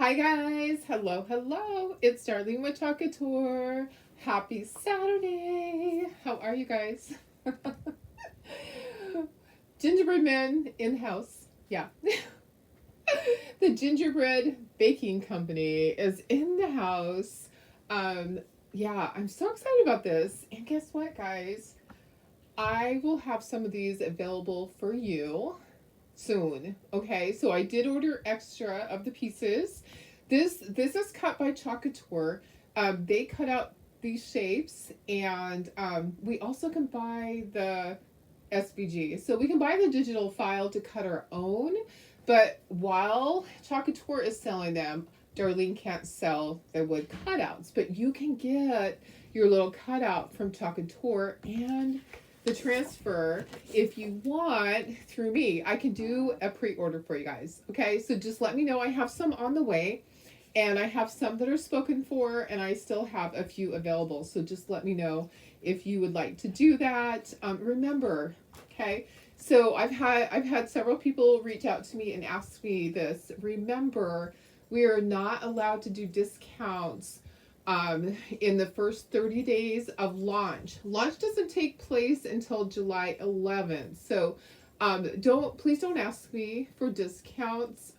Hi guys, hello. It's Darlene with Couture. Happy Saturday. How are you guys? Gingerbread man in house. Yeah. The Gingerbread Baking Company is in the house. Um, yeah, I'm so excited about this. And guess what, guys? I will have some of these available for you soon. Okay, so I did order extra of the pieces. This is cut by Couture. They cut out these shapes, and we also can buy the SVG. So we can buy the digital file to cut our own. But while Couture is selling them, Darlene can't sell the wood cutouts. But you can get your little cutout from Couture and the transfer if you want through me. I can do a pre-order for you guys. Okay, so just let me know. I have some on the way, and I have some that are spoken for, and I still have a few available. So just let me know if you would like to do that. Remember, okay. So I've had several people reach out to me and ask me this. Remember, we are not allowed to do discounts in the first 30 days of launch. Launch doesn't take place until July 11th. So please don't ask me for discounts.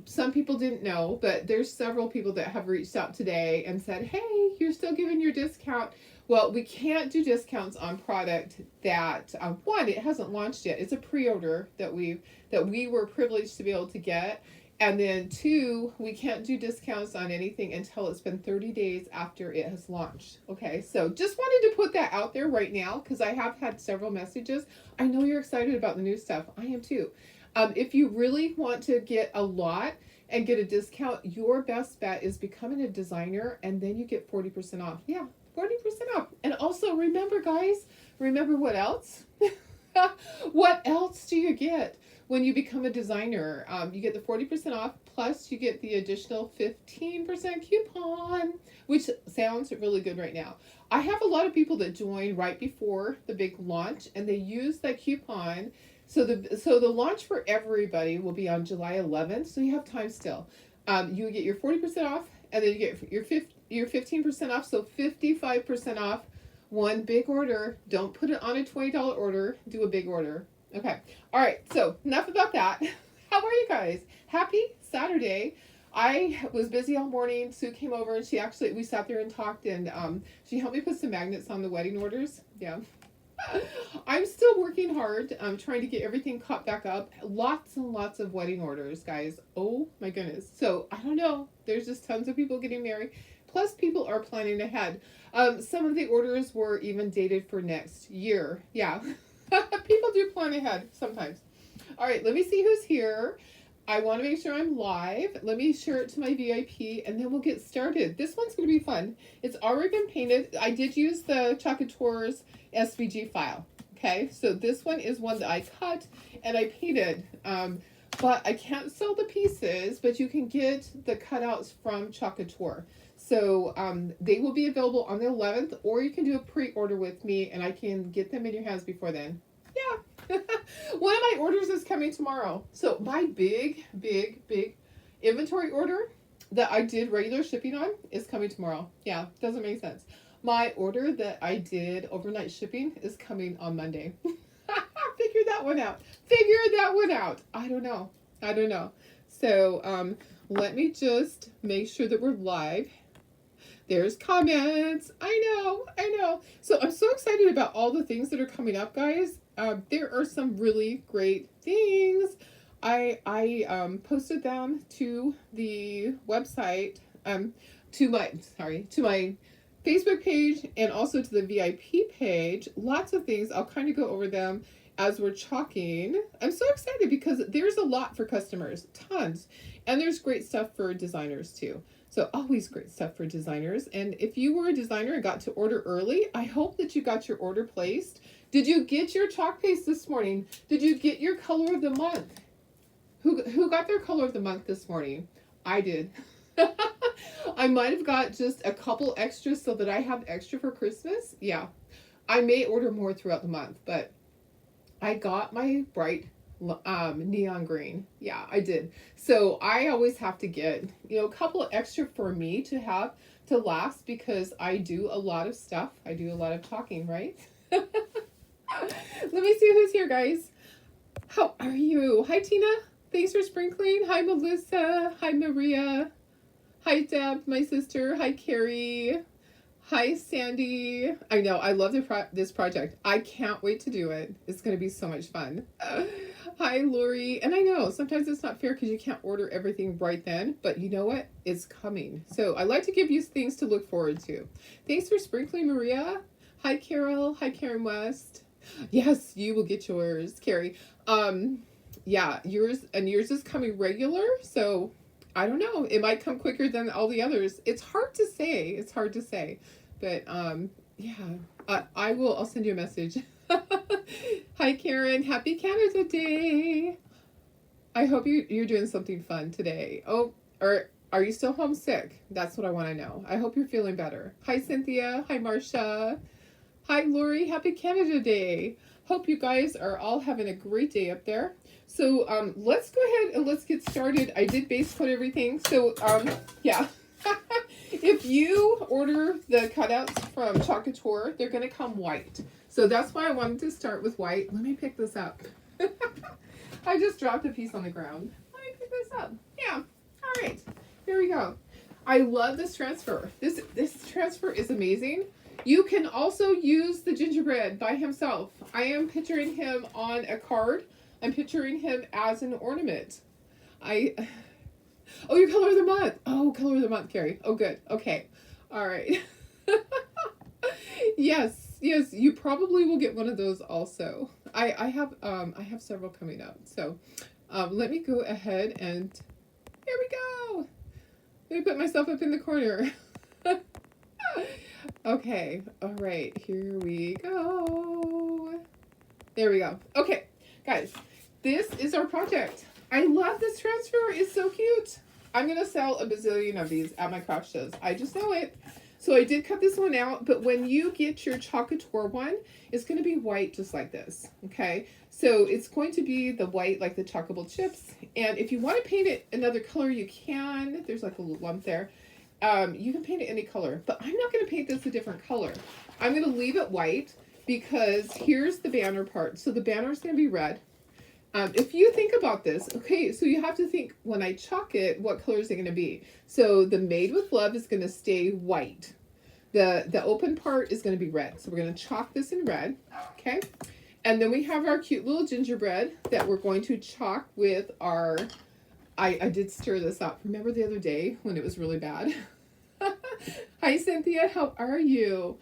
Some people didn't know, but there's several people that have reached out today and said, hey, you're still giving your discount. Well, we can't do discounts on product that one, it hasn't launched yet. It's a pre-order that we were privileged to be able to get. And then two, we can't do discounts on anything until it's been 30 days after it has launched. Okay, so just wanted to put that out there right now because I have had several messages. I know you're excited about the new stuff. I am too. If you really want to get a lot and get a discount, your best bet is becoming a designer, and then you get 40% off. Yeah, 40% off. And also remember, guys, remember what else? What else do you get when you become a designer? You get the 40% off, plus you get the additional 15% coupon, which sounds really good right now. I have a lot of people that join right before the big launch, and they use that coupon. So the launch for everybody will be on July 11th, so you have time still. You get your 40% off, and then you get your 15% off, so 55% off. One big order. Don't put it on a $20 order. Do a big order. Okay. All right. So enough about that. How are you guys? Happy Saturday. I was busy all morning. Sue came over, and we sat there and talked, and she helped me put some magnets on the wedding orders. Yeah. I'm still working hard. I'm trying to get everything caught back up. Lots and lots of wedding orders, guys. Oh my goodness. So I don't know. There's just tons of people getting married. Plus, people are planning ahead. Some of the orders were even dated for next year. Yeah. People do plan ahead sometimes. All right, let me see who's here. I want to make sure I'm live. Let me share it to my VIP, and then we'll get started. This one's going to be fun. It's already been painted. I did use the Couture's SVG file. Okay, so this one is one that I cut and I painted. But I can't sell the pieces, but you can get the cutouts from Couture. So they will be available on the 11th, or you can do a pre-order with me, and I can get them in your hands before then. Yeah. One of my orders is coming tomorrow. So my big inventory order that I did regular shipping on is coming tomorrow. Yeah, doesn't make sense. My order that I did overnight shipping is coming on Monday. Figure that one out. I don't know. So let me just make sure that we're live. There's comments. I know. So I'm so excited about all the things that are coming up, guys. There are some really great things. I posted them to the website, to my Facebook page, and also to the VIP page. Lots of things. I'll kind of go over them as we're talking. I'm so excited because there's a lot for customers, tons. And there's great stuff for designers too. So always great stuff for designers. And if you were a designer and got to order early, I hope that you got your order placed. Did you get your chalk paste this morning? Did you get your color of the month? Who got their color of the month this morning? I did. I might have got just a couple extras so that I have extra for Christmas. Yeah. I may order more throughout the month, but I got my bright neon green. Yeah, I did. So I always have to get, a couple extra for me to have to last because I do a lot of stuff. I do a lot of talking, right? Let me see who's here, guys. How are you? Hi, Tina. Thanks for sprinkling. Hi, Melissa. Hi, Maria. Hi, Deb, my sister. Hi, Carrie. Hi, Sandy. I know, I love this project. I can't wait to do it. It's going to be so much fun. Hi, Lori. And I know sometimes it's not fair because you can't order everything right then, but you know what? It's coming. So I like to give you things to look forward to. Thanks for sprinkling, Maria. Hi, Carol. Hi, Karen West. Yes, you will get yours, Carrie. Yeah, yours is coming regular, so I don't know. It might come quicker than all the others. It's hard to say. It's hard to say. But yeah, I will. I'll send you a message. Hi, Karen. Happy Canada Day. I hope you're doing something fun today. Oh, or are you still homesick? That's what I want to know. I hope you're feeling better. Hi, Cynthia. Hi, Marcia. Hi, Lori. Happy Canada Day. Hope you guys are all having a great day up there. So let's go ahead and let's get started. I did base coat everything. So yeah. If you order the cutouts from Couture, they're going to come white. So that's why I wanted to start with white. Let me pick this up. I just dropped a piece on the ground. Let me pick this up. Yeah. All right. Here we go. I love this transfer. This transfer is amazing. You can also use the gingerbread by himself. I am picturing him on a card. I'm picturing him as an ornament. Oh, your color of the month. Oh, color of the month, Carrie. Oh, good. Okay. All right. Yes, you probably will get one of those also. I have several coming up. So let me go ahead and here we go. Let me put myself up in the corner. Okay. All right. Here we go. There we go. Okay, guys, this is our project. I love this transfer. It's so cute. I'm going to sell a bazillion of these at my craft shows. I just know it. So I did cut this one out, but when you get your Couture one, it's going to be white just like this, okay? So it's going to be the white like the chockable chips. And if you want to paint it another color, you can. There's like a little lump there. You can paint it any color, but I'm not going to paint this a different color. I'm going to leave it white because here's the banner part. So the banner is going to be red. If you think about this, okay, so you have to think when I chalk it, what color is it going to be? So the Made with Love is going to stay white. The open part is going to be red. So we're going to chalk this in red, okay? And then we have our cute little gingerbread that we're going to chalk with our, I did stir this up. Remember the other day when it was really bad? Hi, Cynthia. How are you?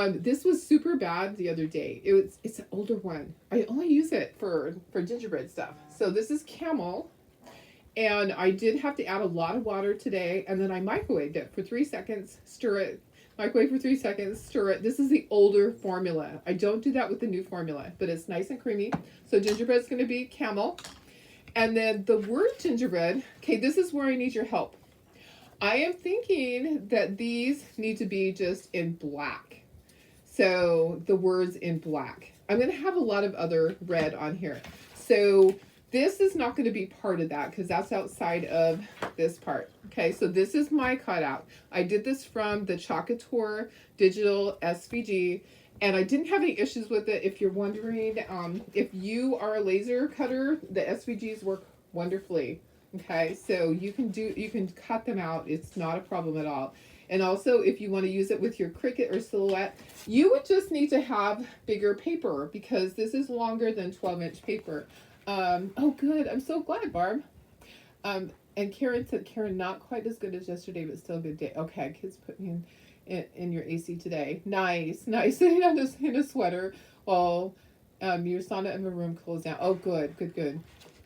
This was super bad the other day. It's an older one. I only use it for gingerbread stuff. So this is camel. And I did have to add a lot of water today. And then I microwaved it for 3 seconds, stir it. Microwave for 3 seconds, stir it. This is the older formula. I don't do that with the new formula, but it's nice and creamy. So gingerbread is going to be camel. And then the word gingerbread, okay, this is where I need your help. I am thinking that these need to be just in black. So the words in black. I'm going to have a lot of other red on here. So this is not going to be part of that because that's outside of this part. Okay, so this is my cutout. I did this from the Couture Digital SVG, and I didn't have any issues with it. If you're wondering, if you are a laser cutter, the SVGs work wonderfully. Okay, so you can cut them out. It's not a problem at all. And also, if you want to use it with your Cricut or Silhouette, you would just need to have bigger paper because this is longer than 12-inch paper. Oh, good. I'm so glad, Barb. And Karen said, Karen, not quite as good as yesterday, but still a good day. Okay, kids put me in your AC today. Nice. Sitting on this in a sweater while your sauna in the room cools down. Oh, good.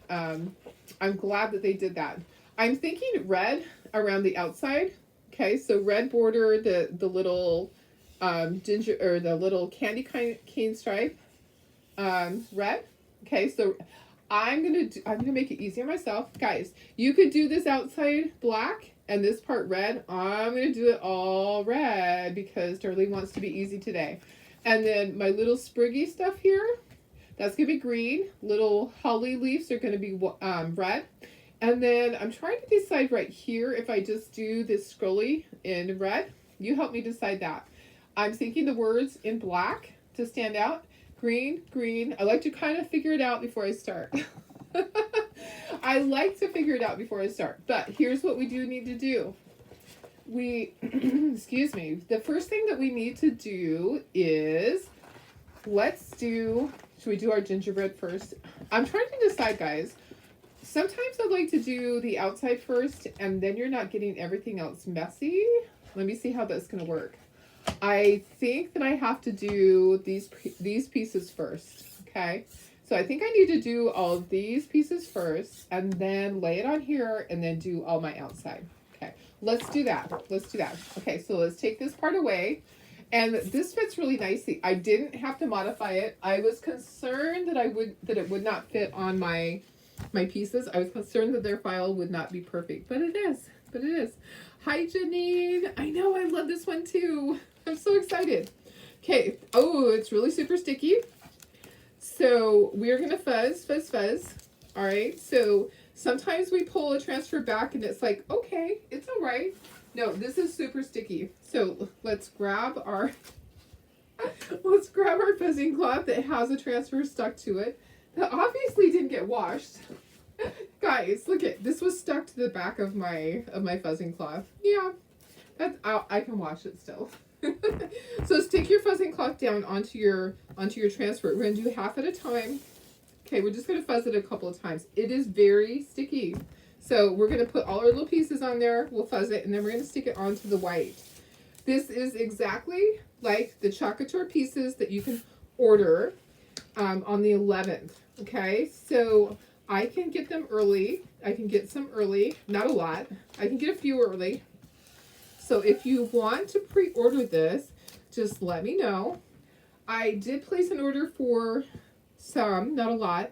I'm glad that they did that. I'm thinking red around the outside. Okay, so red border, the little ginger or the little candy cane stripe, red. Okay, so I'm gonna make it easy on myself, guys. You could do this outside black and this part red. I'm gonna do it all red because Darlene wants to be easy today. And then my little spriggy stuff here, That's going to be green. Little holly leaves are going to be red. And then I'm trying to decide right here if I just do this scrolly in red. You help me decide that. I'm thinking the words in black to stand out. Green, green. I like to kind of figure it out before I start. I like to figure it out before I start. But here's what we do need to do. Excuse me. The first thing that we need to do is, should we do our gingerbread first? I'm trying to decide, guys. Sometimes I like to do the outside first, and then you're not getting everything else messy. Let me see how that's going to work. I think that I have to do these pieces first, okay? So I think I need to do all of these pieces first, and then lay it on here, and then do all my outside. Okay, let's do that. Let's do that. Okay, so let's take this part away. And this fits really nicely. I didn't have to modify it. I was concerned that it would not fit on my pieces. I was concerned that their file would not be perfect, but it is. But it is. Hi, Janine. I know, I love this one too. I'm so excited. Okay. Oh, it's really super sticky. So we're gonna fuzz, fuzz, fuzz. All right. So sometimes we pull a transfer back, and it's like, okay, it's all right. No, this is super sticky. So let's grab our fuzzing cloth that has a transfer stuck to it. That obviously didn't get washed. Guys, look at this, was stuck to the back of my fuzzing cloth. Yeah, I can wash it still. So stick your fuzzing cloth down onto your transfer. We're gonna do half at a time. Okay, we're just gonna fuzz it a couple of times. It is very sticky. So we're going to put all our little pieces on there. We'll fuzz it, and then we're going to stick it onto the white. This is exactly like the Couture pieces that you can order on the 11th. Okay, so I can get them early. I can get some early, not a lot. I can get a few early. So if you want to pre-order this, just let me know. I did place an order for some, not a lot.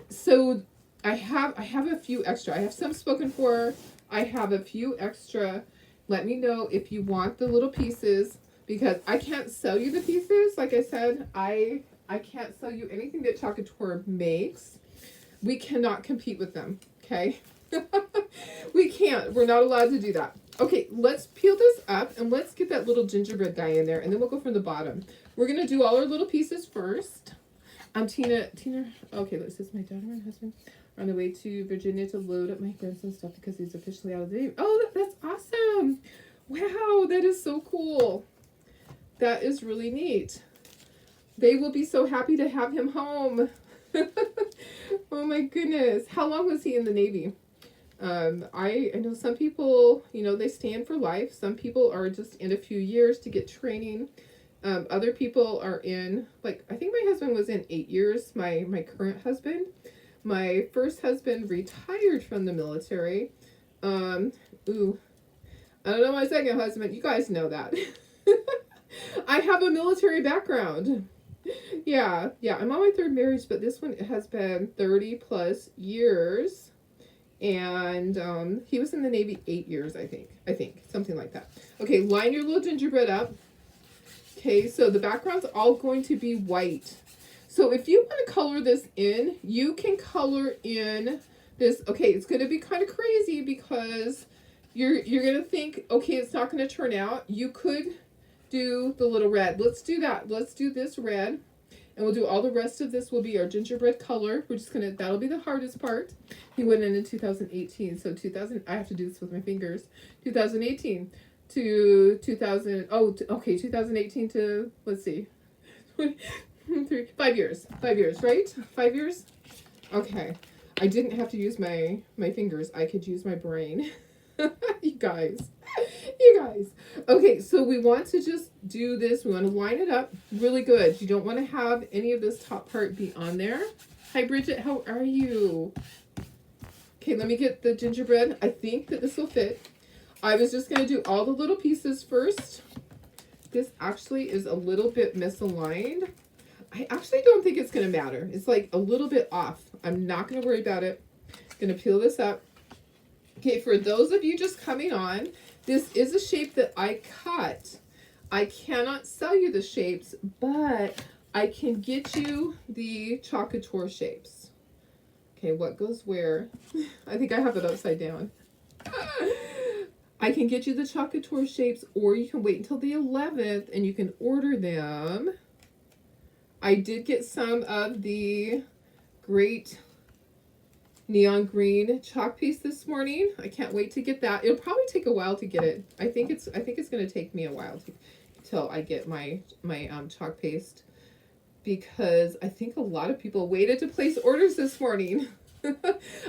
So I have a few extra. I have some spoken for. I have a few extra. Let me know if you want the little pieces, because I can't sell you the pieces. Like I said, I can't sell you anything that Couture makes. We cannot compete with them, okay? We can't. We're not allowed to do that. Okay, let's peel this up, and let's get that little gingerbread guy in there, and then we'll go from the bottom. We're going to do all our little pieces first. Tina, okay, this is my daughter and husband. On the way to Virginia to load up my grandson's stuff because he's officially out of the name. Oh, that's awesome. Wow, that is so cool. That is really neat. They will be so happy to have him home. Oh my goodness. How long was he in the Navy? I know some people, they stand for life. Some people are just in a few years to get training. Other people are in, I think my husband was in 8 years, my current husband. My first husband retired from the military. I don't know my second husband. You guys know that. I have a military background. Yeah, I'm on my third marriage, but this one has been 30 plus years. And he was in the Navy 8 years, I think, something like that. Okay, line your little gingerbread up. Okay, so the background's all going to be white. So if you want to color this in, you can color in this. Okay, it's going to be kind of crazy because you're going to think, okay, it's not going to turn out. You could do the little red. Let's do that. Let's do this red. And we'll do all the rest of this will be our gingerbread color. We're just going to, that'll be the hardest part. He went in 2018. So I have to do this with my fingers. 2018 to 2018 to, let's see. 5 years, right? 5 years? Okay. I didn't have to use my fingers. I could use my brain. You guys. Okay, so we want to just do this. We want to line it up really good. You don't want to have any of this top part be on there. Hi, Bridget. How are you? Okay, let me get the gingerbread. I think that this will fit. I was just going to do all the little pieces first. This actually is a little bit misaligned. I actually don't think it's going to matter. It's like a little bit off. I'm not going to worry about it. Going to peel this up. Okay, for those of you just coming on, this is a shape that I cut. I cannot sell you the shapes, but I can get you the Couture shapes. Okay, what goes where? I think I have it upside down. I can get you the Couture shapes, or you can wait until the 11th and you can order them. I did get some of the great neon green chalk piece this morning. I can't wait to get that. It'll probably take a while to get it. I think it's going to take me a while till I get my chalk paste, because I think a lot of people waited to place orders this morning.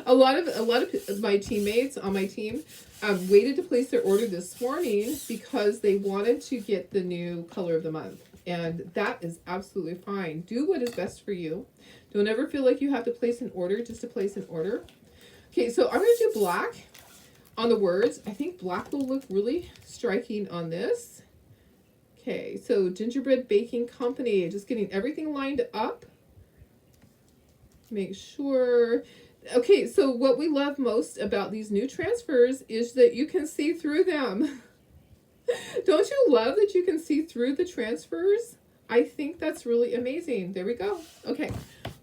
a lot of my teammates on my team waited to place their order this morning because they wanted to get the new color of the month. And that is absolutely fine. Do what is best for you. Don't ever feel like you have to place an order just to place an order. Okay, so I'm going to do black on the words. I think black will look really striking on this. Okay, so Gingerbread Baking Company, just getting everything lined up. Make sure. Okay, so what we love most about these new transfers is that you can see through them. Don't you love that you can see through the transfers? I think that's really amazing. There we go. Okay.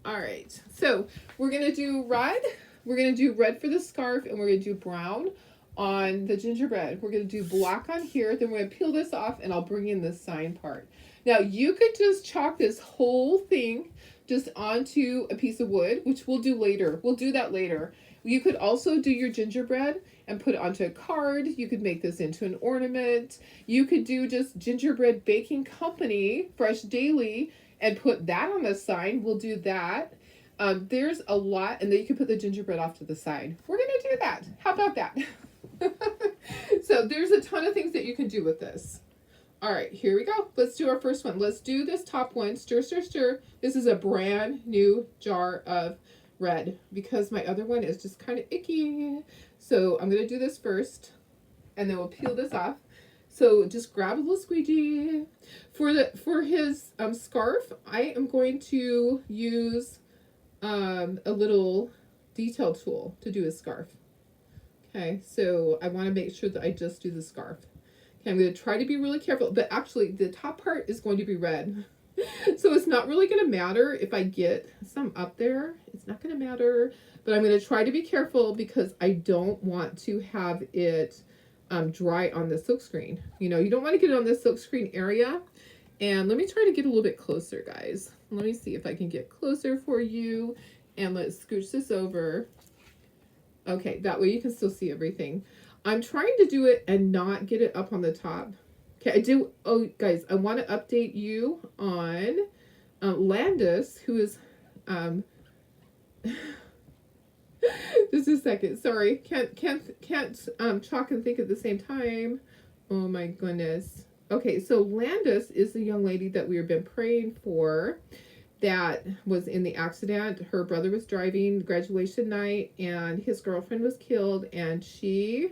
All right. So we're going to do red. We're going to do red for the scarf, and we're going to do brown on the gingerbread. We're going to do black on here. Then we're going to peel this off, and I'll bring in the sign part. Now, you could just chalk this whole thing just onto a piece of wood, which we'll do later. We'll do that later. You could also do your gingerbread and put it onto a card. You could make this into an ornament. You could do just Gingerbread Baking Company, Fresh Daily, and put that on the sign. We'll do that. There's a lot, and then you can put the gingerbread off to the side. We're going to do that. How about that? So there's a ton of things that you can do with this. All right, here we go. Let's do our first one. Let's do this top one. Stir, stir, stir. This is a brand new jar of red because my other one is just kind of icky. So I'm going to do this first, and then we'll peel this off. So just grab a little squeegee. For his scarf, I am going to use a little detail tool to do his scarf. Okay, so I want to make sure that I just do the scarf. Okay, I'm going to try to be really careful, but actually the top part is going to be red. So it's not really going to matter if I get some up there. It's not going to matter, but I'm going to try to be careful because I don't want to have it dry on the silkscreen. You know, you don't want to get it on the silkscreen area. And let me try to get a little bit closer, guys. Let me see if I can get closer for you. And let's scooch this over. Okay, that way you can still see everything. I'm trying to do it and not get it up on the top. Okay, I do. Oh, guys, I want to update you on Landis, who is just a second. Sorry, can't talk and think at the same time. Oh my goodness. Okay, so Landis is the young lady that we have been praying for that was in the accident. Her brother was driving graduation night, and his girlfriend was killed, and she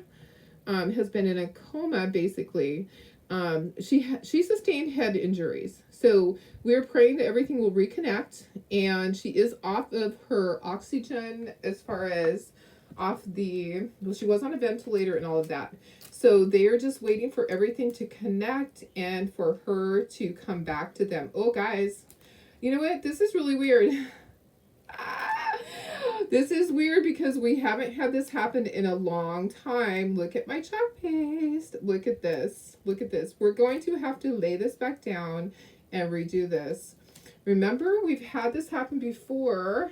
has been in a coma basically. She sustained head injuries. So we're praying that everything will reconnect, and she is off of her oxygen as far as off the, well, she was on a ventilator and all of that. So they are just waiting for everything to connect and for her to come back to them. Oh, guys, you know what? This is really weird. This is weird because we haven't had this happen in a long time. Look at my chalk paste. Look at this. Look at this. We're going to have to lay this back down and redo this. Remember, we've had this happen before.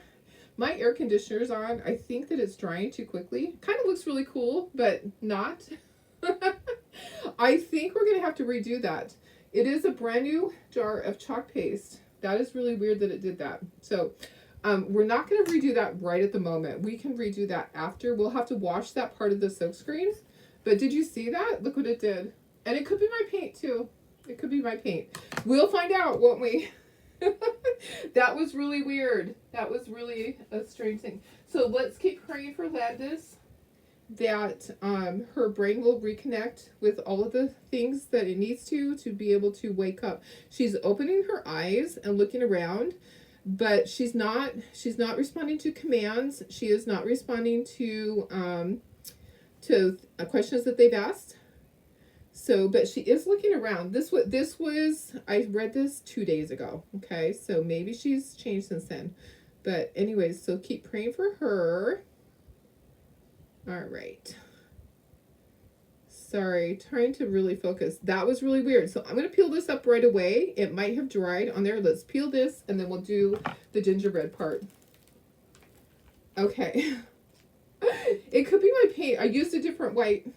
My air conditioner's on. I think that it's drying too quickly. Kind of looks really cool, but not. I think we're going to have to redo that. It is a brand new jar of chalk paste. That is really weird that it did that. So we're not going to redo that right at the moment. We can redo that after. We'll have to wash that part of the silk screen. But did you see that? Look what it did. And it could be my paint too. It could be my paint. We'll find out, won't we? That was really weird. That was really a strange thing. So let's keep praying for Landis that her brain will reconnect with all of the things that it needs to be able to wake up. She's opening her eyes and looking around, but she's not responding to commands. She is not responding to questions that they've asked. So, but she is looking around. This was I read this 2 days ago. Okay, so maybe she's changed since then. But anyways, so keep praying for her. All right. Sorry, trying to really focus. That was really weird. So I'm going to peel this up right away. It might have dried on there. Let's peel this and then we'll do the gingerbread part. Okay. It could be my paint. I used a different white.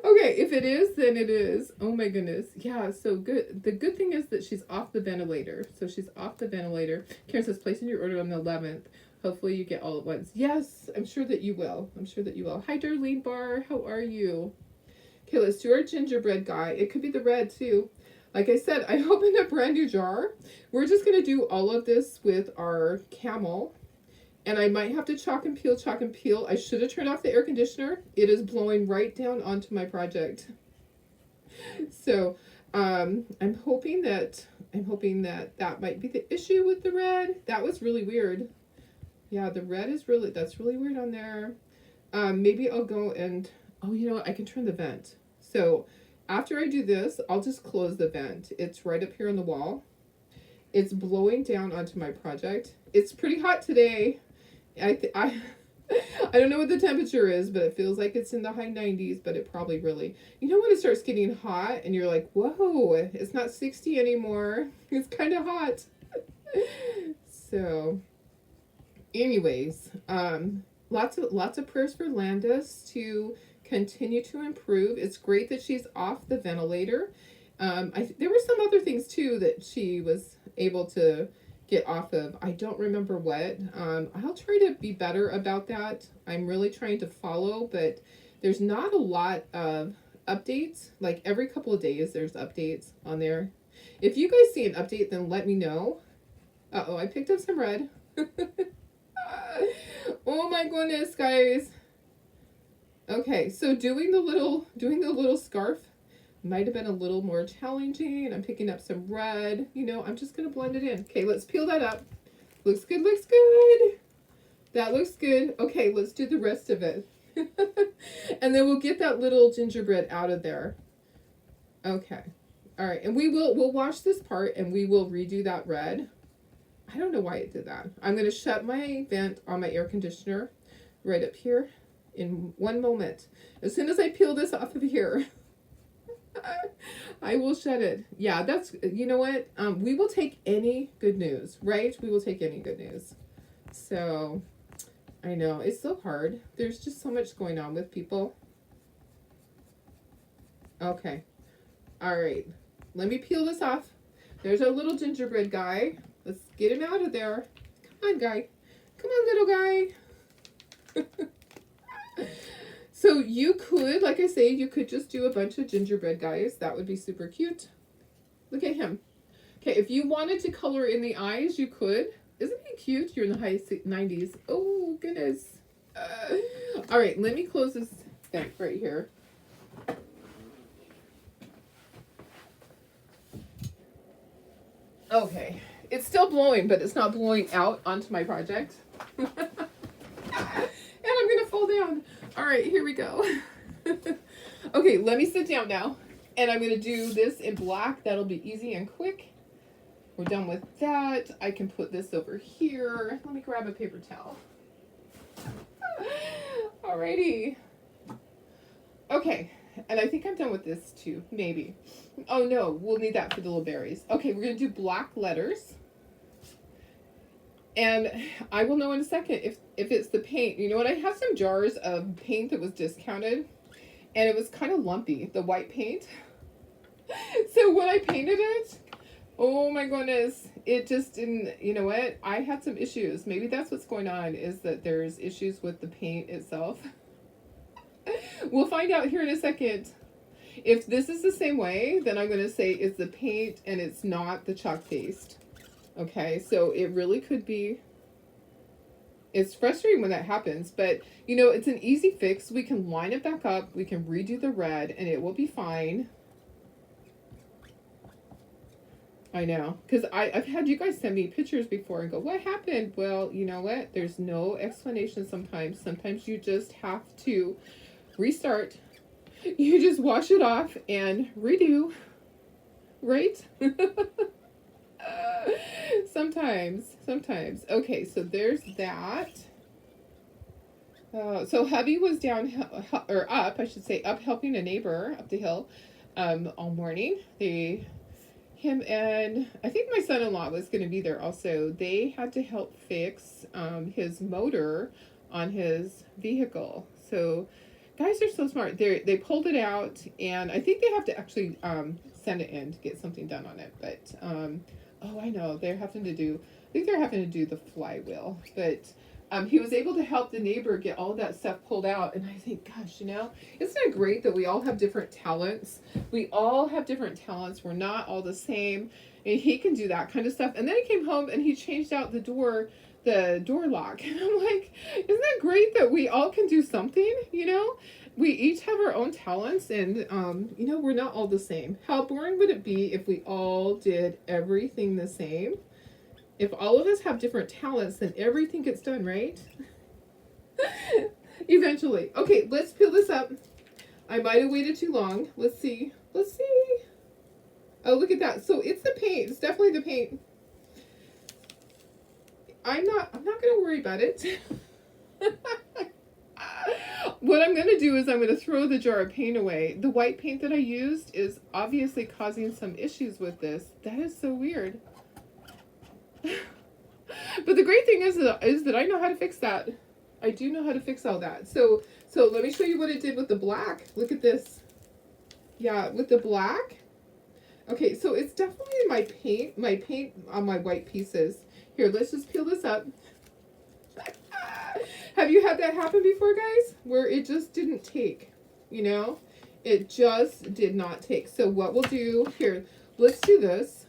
Okay, if it is, then it is. Oh my goodness. Yeah, so good. The good thing is that she's off the ventilator. So she's off the ventilator. Karen says, placing your order on the 11th. Hopefully you get all at once. Yes, I'm sure that you will. I'm sure that you will. Hi, Darlene Barr. How are you? Okay, let's do our gingerbread guy. It could be the red too. Like I said, I opened a brand new jar. We're just going to do all of this with our camel. And I might have to chalk and peel, chalk and peel. I should have turned off the air conditioner. It is blowing right down onto my project. So I'm hoping that that might be the issue with the red. That was really weird. Yeah, the red is that's really weird on there. Maybe I'll go and, oh, you know what? I can turn the vent. So after I do this, I'll just close the vent. It's right up here on the wall. It's blowing down onto my project. It's pretty hot today. I don't know what the temperature is, but it feels like it's in the high 90s, but it probably really, you know, when it starts getting hot and you're like, whoa, it's not 60 anymore. It's kind of hot. So anyways, lots of prayers for Landis to continue to improve. It's great that she's off the ventilator. There were some other things too that she was able to get off of. I don't remember what. I'll try to be better about that. I'm really trying to follow, but there's not a lot of updates. Like every couple of days there's updates on there. If you guys see an update, then let me know. Uh-oh, I picked up some red. Oh my goodness, guys. Okay, so doing the little scarf might have been a little more challenging. I'm picking up some red. You know, I'm just going to blend it in. Okay, let's peel that up. Looks good, looks good. That looks good. Okay, let's do the rest of it. And then we'll get that little gingerbread out of there. Okay. All right, and we'll wash this part and we will redo that red. I don't know why it did that. I'm going to shut my vent on my air conditioner right up here in one moment. As soon as I peel this off of here, I will shut it. Yeah, that's, you know what? We will take any good news, right? We will take any good news. So, I know, it's so hard. There's just so much going on with people. Okay. All right. Let me peel this off. There's our little gingerbread guy. Let's get him out of there. Come on, guy. Come on, little guy. So you could, like I say, you could just do a bunch of gingerbread guys. That would be super cute. Look at him. Okay, if you wanted to color in the eyes, you could. Isn't he cute? You're in the high 90s. Oh, goodness. All right, let me close this vent right here. Okay, it's still blowing, but it's not blowing out onto my project. And I'm going to fall down. All right, here we go. Okay, let me sit down now. And I'm going to do this in black. That'll be easy and quick. We're done with that. I can put this over here. Let me grab a paper towel. Alrighty. Okay, and I think I'm done with this too, maybe. Oh no, we'll need that for the little berries. Okay, we're going to do black letters. And I will know in a second if it's the paint. You know what? I have some jars of paint that was discounted. And it was kind of lumpy, the white paint. So when I painted it, oh my goodness, it just didn't, you know what? I had some issues. Maybe that's what's going on, is that there's issues with the paint itself. We'll find out here in a second. If this is the same way, then I'm going to say it's the paint and it's not the chalk paste. Okay, so it really could be. It's frustrating when that happens, but you know, it's an easy fix. We can line it back up, we can redo the red, and it will be fine. I know, because I've had you guys send me pictures before and go, what happened? Well, you know what? There's no explanation sometimes. Sometimes you just have to restart. You just wash it off and redo, right? Sometimes. Okay, so there's that. So hubby was down or up, I should say, up helping a neighbor up the hill, all morning. Him and I think my son-in-law was going to be there also. They had to help fix his motor on his vehicle. So guys are so smart. They pulled it out, and I think they have to actually send it in to get something done on it. But oh, I know they're having to do. I think they're having to do the flywheel, but. He was able to help the neighbor get all of that stuff pulled out. And I think, gosh, isn't it great that we all have different talents? We all have different talents. We're not all the same. And he can do that kind of stuff. And then he came home and he changed out the door lock. And I'm like, isn't that great that we all can do something, We each have our own talents, and, we're not all the same. How boring would it be if we all did everything the same? If all of us have different talents, then everything gets done, right? Eventually. Okay, let's peel this up. I might have waited too long. Let's see. Oh, look at that. So it's the paint. It's definitely the paint. I'm not going to worry about it. What I'm going to do is I'm going to throw the jar of paint away. The white paint that I used is obviously causing some issues with this. That is so weird. But the great thing is that I know how to fix that. I do know how to fix all that. So let me show you what it did with the black. Look at this. Yeah, with the black. Okay, so it's definitely my paint on my white pieces. Here, let's just peel this up. Have you had that happen before, guys? Where it just didn't take, It just did not take. So what we'll do here, let's do this.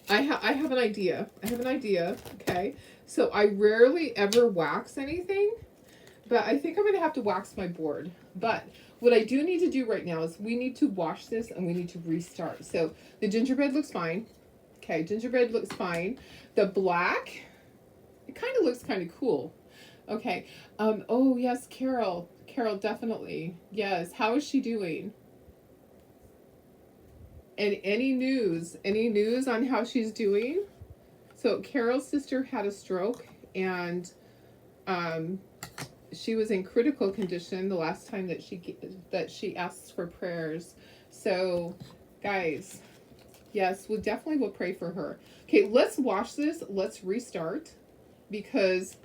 I have an idea. Okay. So I rarely ever wax anything, but I think I'm going to have to wax my board. But what I do need to do right now is we need to wash this and we need to restart. So the gingerbread looks fine. Okay, gingerbread looks fine. The black, it kind of looks kind of cool. Okay. Oh yes, Carol, definitely. Yes. How is she doing? And any news on how she's doing? So Carol's sister had a stroke, and she was in critical condition the last time that she asked for prayers. So guys, yes, we'll pray for her. Okay, let's wash this. Let's restart, because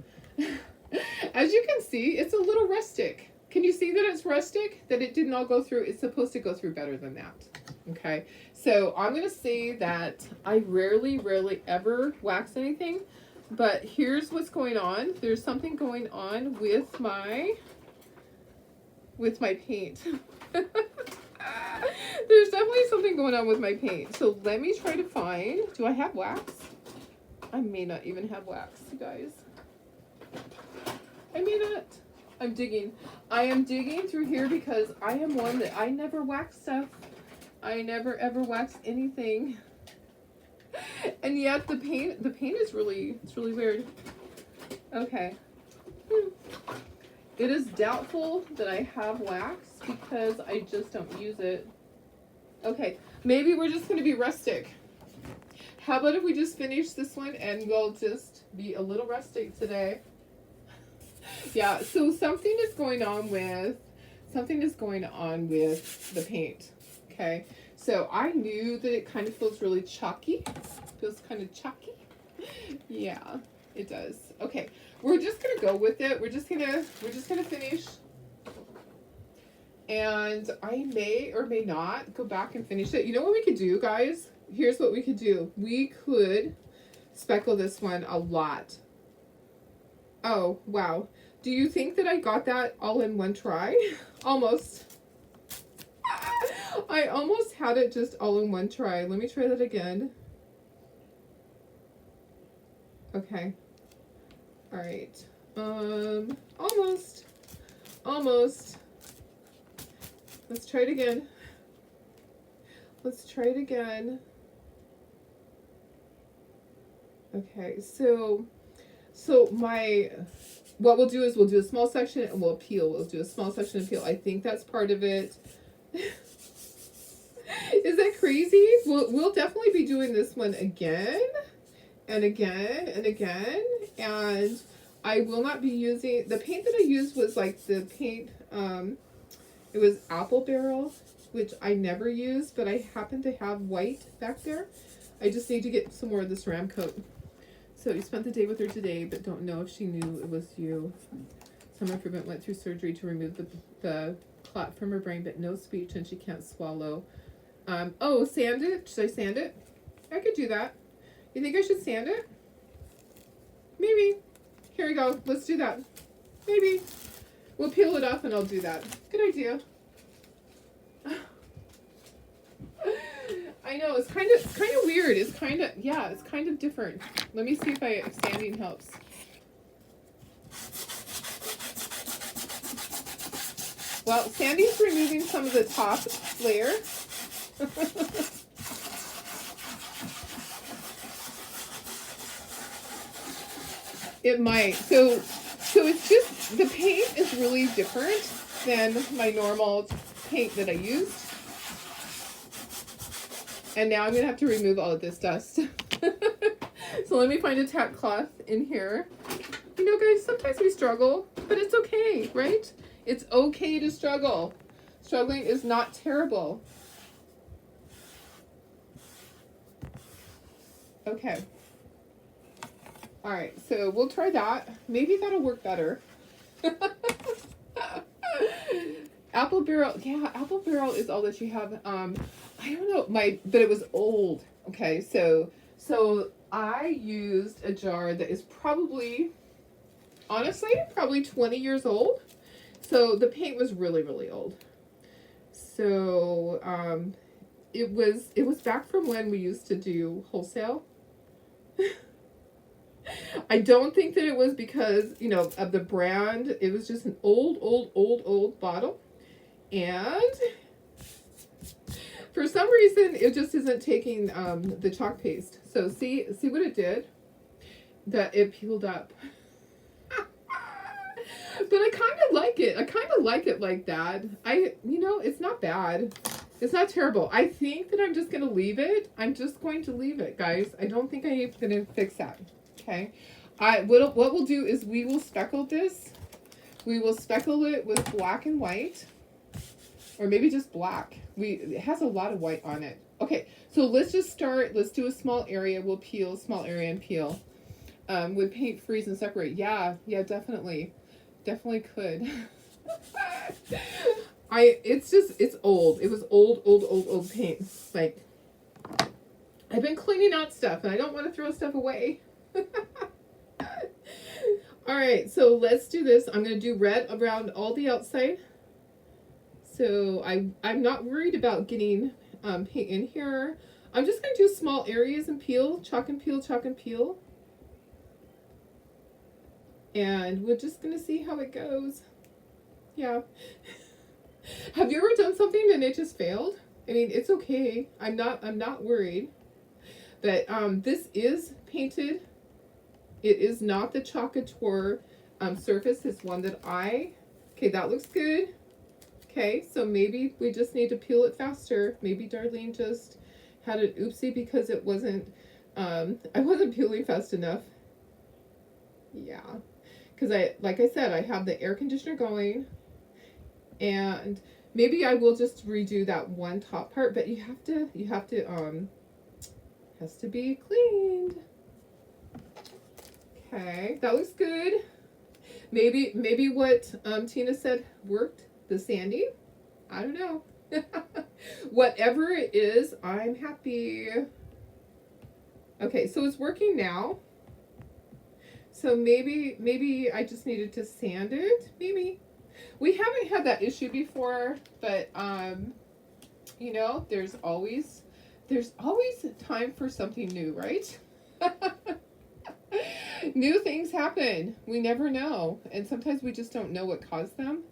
as you can see, it's a little rustic. Can you see that it's rustic? That it didn't all go through? It's supposed to go through better than that. Okay, so I'm going to say that I rarely ever wax anything, but here's what's going on. There's something going on with my paint. There's definitely something going on with my paint. So let me try to find, do I have wax? I may not even have wax, you guys. I may not. I'm digging. I am digging through here because I am one that I never wax stuff. I never ever wax anything. And yet the paint is it's really weird. Okay. It is doubtful that I have wax because I just don't use it. Okay, maybe we're just going to be rustic. How about if we just finish this one and we'll just be a little rustic today? Yeah, so something is going on with the paint. Okay, so I knew that it kind of feels really chalky. Feels kind of chalky. Yeah, it does. Okay, we're just gonna go with it. We're just gonna finish. And I may or may not go back and finish it. You know what we could do, guys? Here's what we could do. We could speckle this one a lot. Oh, wow. Do you think that I got that all in one try? Almost. I almost had it just all in one try. Let me try that again. Okay. All right. Almost. Let's try it again. Okay, so my what we'll do is we'll do a small section and we'll peel. We'll do a small section and peel. I think that's part of it. Is that crazy? We'll definitely be doing this one again and again and again. And I will not be using, the paint that I used was like the paint, it was Apple Barrel, which I never use, but I happen to have white back there. I just need to get some more of this ram coat. So you spent the day with her today, but don't know if she knew it was you. Some improvement, went through surgery to remove the clot from her brain, but no speech and she can't swallow. Oh, sand it? Should I sand it? I could do that. You think I should sand it? Maybe. Here we go. Let's do that. Maybe. We'll peel it off and I'll do that. Good idea. I know, it's kind of weird. It's kind of different. Let me see if sanding helps. Well, sanding's removing some of the top layer. It might. So it's just, the paint is really different than my normal paint that I used. And now I'm going to have to remove all of this dust. So let me find a tack cloth in here. You know, guys, sometimes we struggle, but it's okay, right? It's okay to struggle. Struggling is not terrible. Okay. All right, so we'll try that. Maybe that'll work better. Apple Barrel, yeah, Apple Barrel is all that you have. I don't know, but it was old. Okay, so I used a jar that is probably, honestly, probably 20 years old. So the paint was really, really old. So it was back from when we used to do wholesale. I don't think that it was because, you know, of the brand. It was just an old bottle. And for some reason, it just isn't taking the chalk paste. So see what it did? That it peeled up. But I kind of like it. I kind of like it like that. You know, it's not bad. It's not terrible. I think that I'm just going to leave it. I'm just going to leave it, guys. I don't think I'm going to fix that. Okay. What we'll do is we will speckle this. We will speckle it with black and white. Or maybe just black. It has a lot of white on it. Okay, so let's just start. Let's do a small area. We'll peel, small area and peel. Would paint freeze and separate? Yeah, definitely. Definitely could. It's old. It was old paint. Like, I've been cleaning out stuff and I don't want to throw stuff away. All right, so let's do this. I'm going to do red around all the outside. So I'm not worried about getting paint in here. I'm just going to do small areas and peel, chalk and peel, chalk and peel. And we're just going to see how it goes. Yeah. Have you ever done something and it just failed? I mean, it's okay. I'm not worried. But this is painted. It is not the Couture surface. It's one that okay, that looks good. Okay, so maybe we just need to peel it faster. Maybe Darlene just had an oopsie because it wasn't, I wasn't peeling fast enough. Yeah, because like I said, I have the air conditioner going, and maybe I will just redo that one top part, but you have to, has to be cleaned. Okay, that looks good. Maybe what Tina said worked. The sanding? I don't know. Whatever it is, I'm happy. Okay, so it's working now. So maybe I just needed to sand it. Maybe. We haven't had that issue before, but you know, there's always time for something new, right? New things happen. We never know. And sometimes we just don't know what caused them.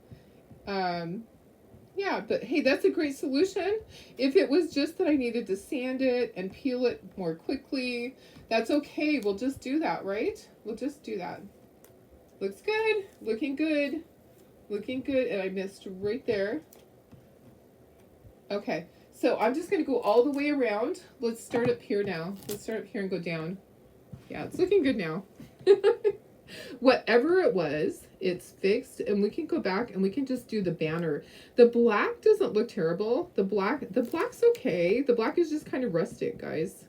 Yeah, but hey, that's a great solution. If it was just that I needed to sand it and peel it more quickly, that's okay. We'll just do that, right? We'll just do that. Looks good. Looking good. Looking good. And I missed right there. Okay. So I'm just going to go all the way around. Let's start up here now. Let's start up here and go down. Yeah, it's looking good now. Whatever it was, it's fixed, and we can go back and we can just do the banner. The black doesn't look terrible. The black's okay. The black is just kind of rustic, guys.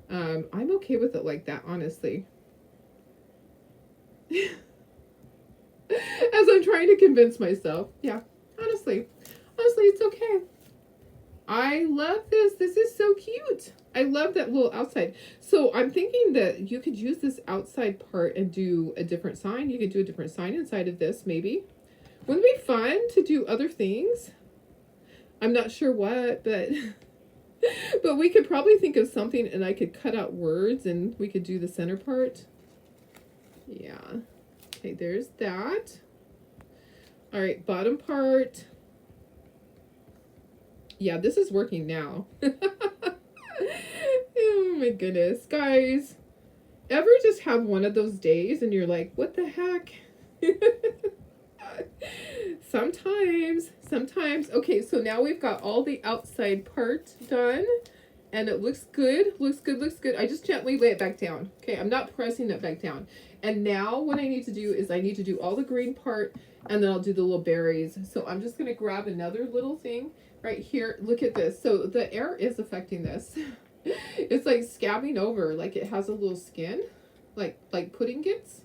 I'm okay with it like that, honestly. As I'm trying to convince myself. Yeah, honestly, it's okay. I love this. This is so cute. I love that little outside. So I'm thinking that you could use this outside part and do a different sign. You could do a different sign inside of this, maybe. Wouldn't it be fun to do other things? I'm not sure what, but but we could probably think of something, and I could cut out words and we could do the center part. Yeah. Okay, there's that. All right, bottom part. Yeah, this is working now. Oh my goodness, guys. Ever just have one of those days and you're like, what the heck? Sometimes. Okay, so now we've got all the outside part done. And it looks good. Looks good. I just gently lay it back down. Okay, I'm not pressing it back down. And now what I need to do is I need to do all the green part, and then I'll do the little berries. So I'm just going to grab another little thing right here. Look at this. So the air is affecting this. It's like scabbing over, like it has a little skin, like pudding gets.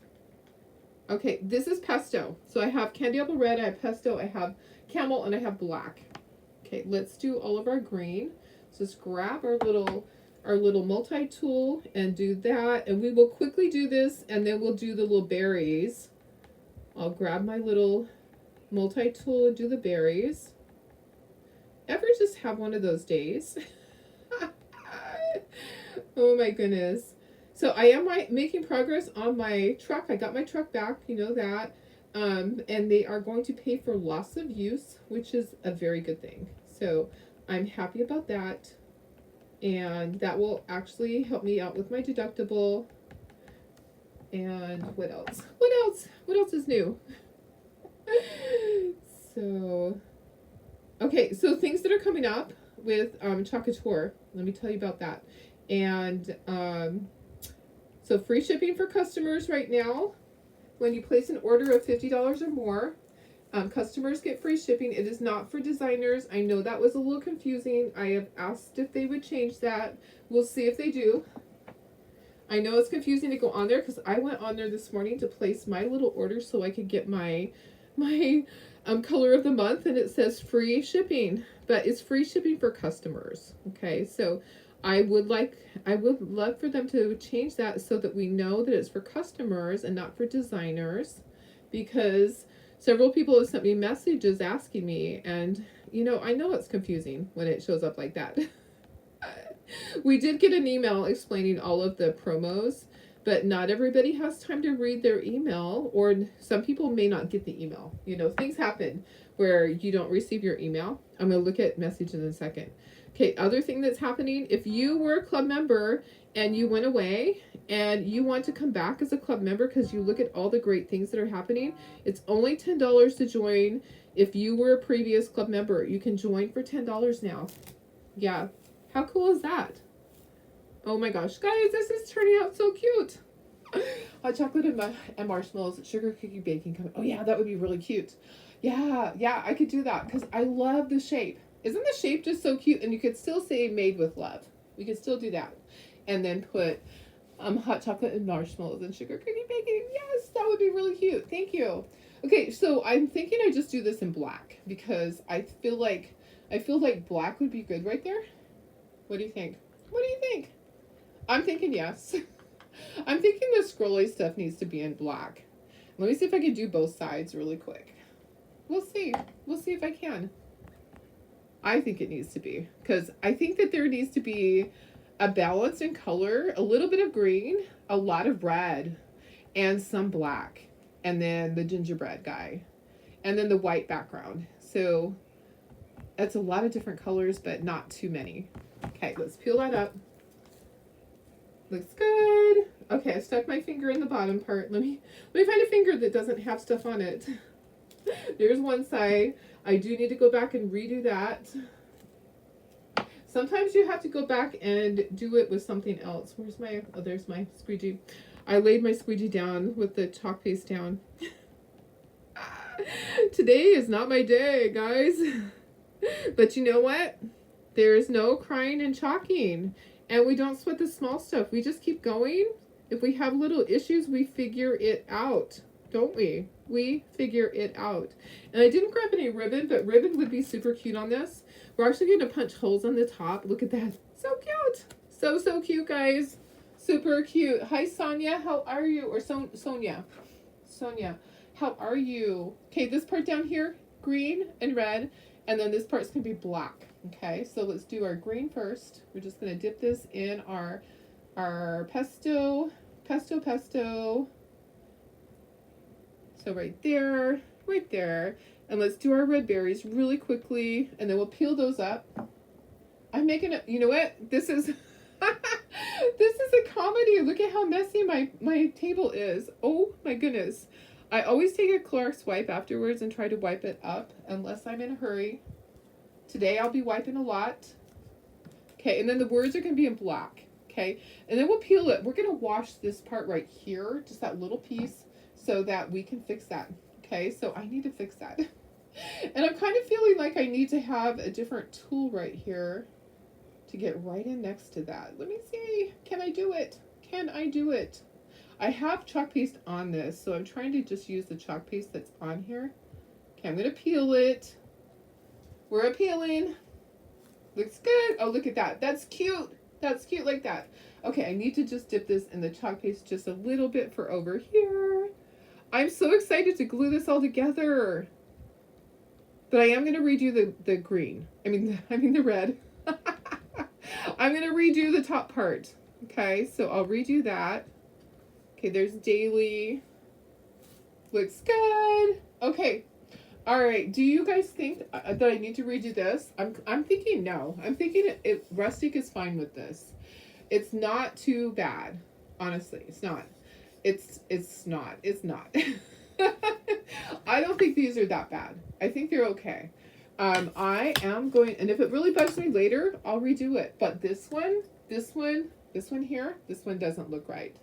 Okay, this is pesto. So I have candy apple red, I have pesto, I have camel, and I have black. Okay, let's do all of our green. So just grab our little multi-tool and do that. And we will quickly do this, and then we'll do the little berries. I'll grab my little multi-tool and do the berries. Ever just have one of those days? Oh my goodness. So I am making progress on my truck. I got my truck back, you know that. And they are going to pay for loss of use, which is a very good thing. So I'm happy about that. And that will actually help me out with my deductible. And what else? What else is new? So, okay, so things that are coming up with Couture. Let me tell you about that. And so free shipping for customers right now. When you place an order of $50 or more, customers get free shipping. It is not for designers. I know that was a little confusing. I have asked if they would change that. We'll see if they do. I know it's confusing to go on there because I went on there this morning to place my little order so I could get my color of the month, and it says free shipping, but it's free shipping for customers. Okay, so I would love for them to change that so that we know that it's for customers and not for designers, because several people have sent me messages asking me, and you know, I know it's confusing when it shows up like that. We did get an email explaining all of the promos, but not everybody has time to read their email, or some people may not get the email. You know, things happen where you don't receive your email. I'm going to look at messages in a second. Okay, other thing that's happening, if you were a club member and you went away and you want to come back as a club member because you look at all the great things that are happening, it's only $10 to join. If you were a previous club member, you can join for $10 now. Yeah, how cool is that? Oh my gosh, guys, this is turning out so cute. Hot chocolate and marshmallows, sugar cookie baking company. Oh yeah, that would be really cute. Yeah, I could do that because I love the shape. Isn't the shape just so cute? And you could still say made with love. We could still do that. And then put hot chocolate and marshmallows and sugar cookie baking. Yes, that would be really cute. Thank you. Okay, so I'm thinking I just do this in black because I feel like black would be good right there. What do you think? What do you think? I'm thinking yes. I'm thinking the scrolly stuff needs to be in black. Let me see if I can do both sides really quick. We'll see. We'll see if I can. I think it needs to be, because I think that there needs to be a balance in color, a little bit of green, a lot of red, and some black, and then the gingerbread guy, and then the white background. So that's a lot of different colors, but not too many. Okay, let's peel that up. Looks good. Okay, I stuck my finger in the bottom part. Let me find a finger that doesn't have stuff on it. There's one side. I do need to go back and redo that. Sometimes you have to go back and do it with something else. Where's my, oh, there's my squeegee. I laid my squeegee down with the chalk paste down. Today is not my day, guys. But you know what? There is no crying and chalking. And we don't sweat the small stuff. We just keep going. If we have little issues, we figure it out, don't we? We figure it out. And I didn't grab any ribbon, but ribbon would be super cute on this. We're actually going to punch holes on the top. Look at that. So cute. So, so cute, guys. Super cute. Hi, Sonia. How are you? Or Sonia. Sonia. How are you? Okay, this part down here, green and red. And then this part's going to be black. Okay, so let's do our green first. We're just going to dip this in our pesto. So right there. And let's do our red berries really quickly. And then we'll peel those up. I'm making it, you know what? This is, this is a comedy. Look at how messy my table is. Oh my goodness. I always take a Clorox wipe afterwards and try to wipe it up unless I'm in a hurry. Today I'll be wiping a lot. Okay, and then the words are going to be in black. Okay, and then we'll peel it. We're going to wash this part right here, just that little piece, so that we can fix that. Okay, so I need to fix that. And I'm kind of feeling like I need to have a different tool right here to get right in next to that. Let me see. Can I do it? Can I do it? I have chalk paste on this, so I'm trying to just use the chalk paste that's on here. Okay, I'm going to peel it. We're peeling. Looks good. Oh, look at that. That's cute. That's cute like that. Okay, I need to just dip this in the chalk paste just a little bit for over here. I'm so excited to glue this all together. But I am going to redo the green. I mean the red. I'm going to redo the top part. Okay, so I'll redo that. Okay, there's daily. Looks good. Okay. All right. Do you guys think that I need to redo this? I'm thinking no. I'm thinking rustic is fine with this. It's not too bad. Honestly, it's not. It's not. I don't think these are that bad. I think they're okay. I am going, and if it really bugs me later, I'll redo it. But this one here, this one doesn't look right.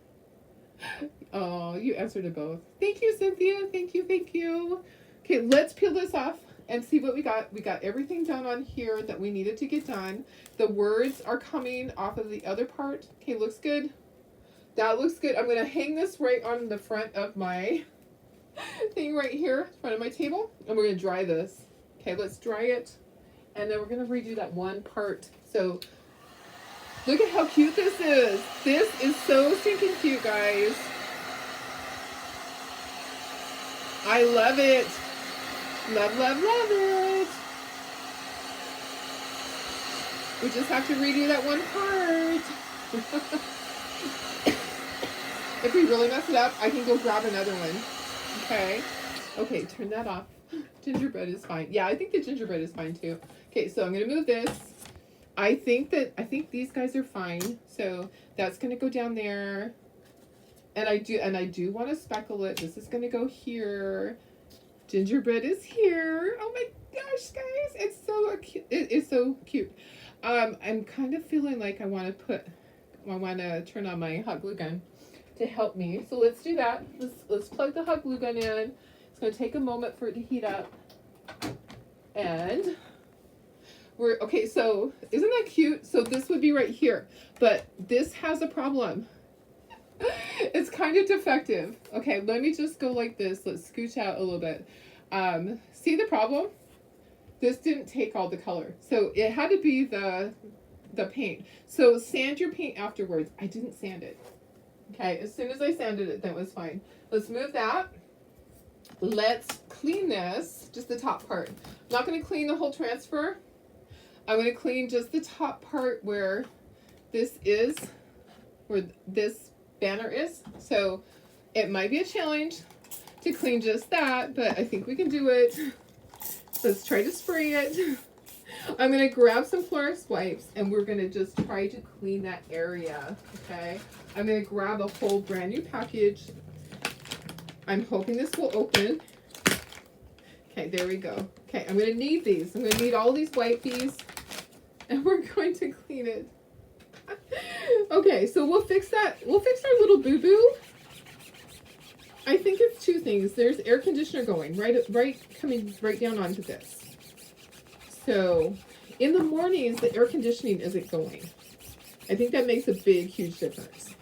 Oh, you answered to both. Thank you, Cynthia. Thank you. Okay, let's peel this off and see what we got. We got everything done on here that we needed to get done. The words are coming off of the other part. Okay, looks good. That looks good. I'm going to hang this right on the front of my thing right here, front of my table, and we're going to dry this. Okay, let's dry it, and then we're going to redo that one part. So look at how cute this is. This is so stinking cute, guys. I love it. Love it. We just have to redo that one part. If we really mess it up, I can go grab another one. Okay, turn that off. Gingerbread is fine. Yeah, I think the gingerbread is fine too. Okay, so I'm going to move this. I think these guys are fine. So that's going to go down there. And I do want to speckle it. This is going to go here. Gingerbread is here. Oh my gosh, guys. It's so cute. It is so cute. I'm kind of feeling like I want to turn on my hot glue gun to help me. So let's do that. Let's plug the hot glue gun in. It's going to take a moment for it to heat up. And okay, so isn't that cute? So this would be right here, but this has a problem. It's kind of defective. Okay, let me just go like this. Let's scooch out a little bit. See the problem? This didn't take all the color. So it had to be the paint. So sand your paint afterwards. I didn't sand it. Okay, as soon as I sanded it, that was fine. Let's move that. Let's clean this, just the top part. I'm not going to clean the whole transfer. I'm going to clean just the top part where this banner is. So it might be a challenge to clean just that, but I think we can do it. Let's try to spray it. I'm going to grab some Clorox wipes and we're going to just try to clean that area, okay? I'm going to grab a whole brand new package. I'm hoping this will open. Okay, there we go. Okay, I'm going to need these. I'm going to need all these wipes and we're going to clean it. Okay, so we'll fix that. We'll fix our little boo-boo. I think it's two things. There's air conditioner going coming right down onto this. So in the mornings, the air conditioning isn't going. I think that makes a big, huge difference.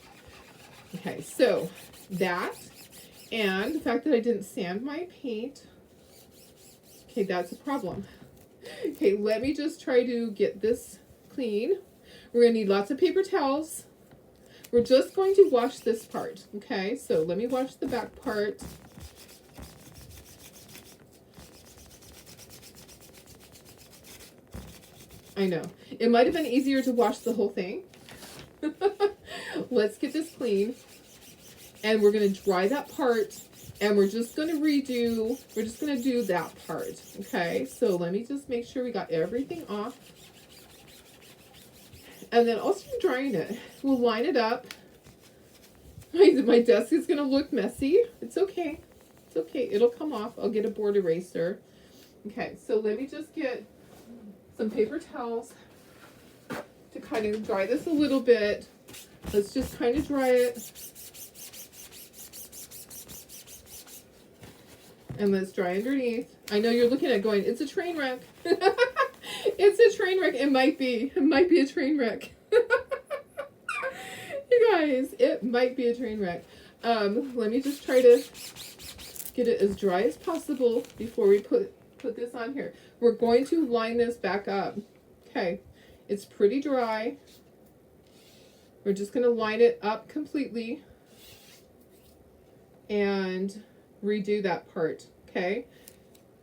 Okay, so that and the fact that I didn't sand my paint. Okay, that's a problem. Okay, let me just try to get this clean. We're going to need lots of paper towels. We're just going to wash this part, okay? So let me wash the back part. I know. It might have been easier to wash the whole thing. Let's get this clean. And we're going to dry that part. And we're just going to do that part, okay? So let me just make sure we got everything off. And then I'll start drying it. We'll line it up. My desk is going to look messy. It's okay. It's okay. It'll come off. I'll get a board eraser. Okay, so let me just get some paper towels to kind of dry this a little bit. Let's just kind of dry it. And let's dry underneath. I know you're looking at it going, it's a train wreck. It's a train wreck. It might be. It might be a train wreck. You guys, it might be a train wreck. Let me just try to get it as dry as possible before we put this on here. We're going to line this back up. Okay, it's pretty dry. We're just going to line it up completely and redo that part. Okay,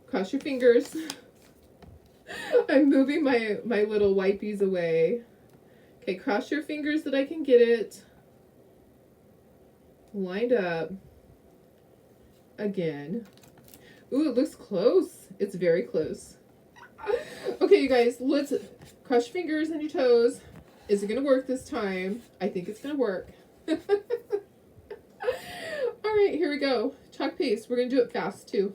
cross your fingers. I'm moving my little wipies away. Okay, cross your fingers that I can get it lined up again. Ooh, it looks close. It's very close. Okay, you guys, let's cross your fingers and your toes. Is it going to work this time? I think it's going to work. All right, here we go. Chalk paste. We're going to do it fast, too.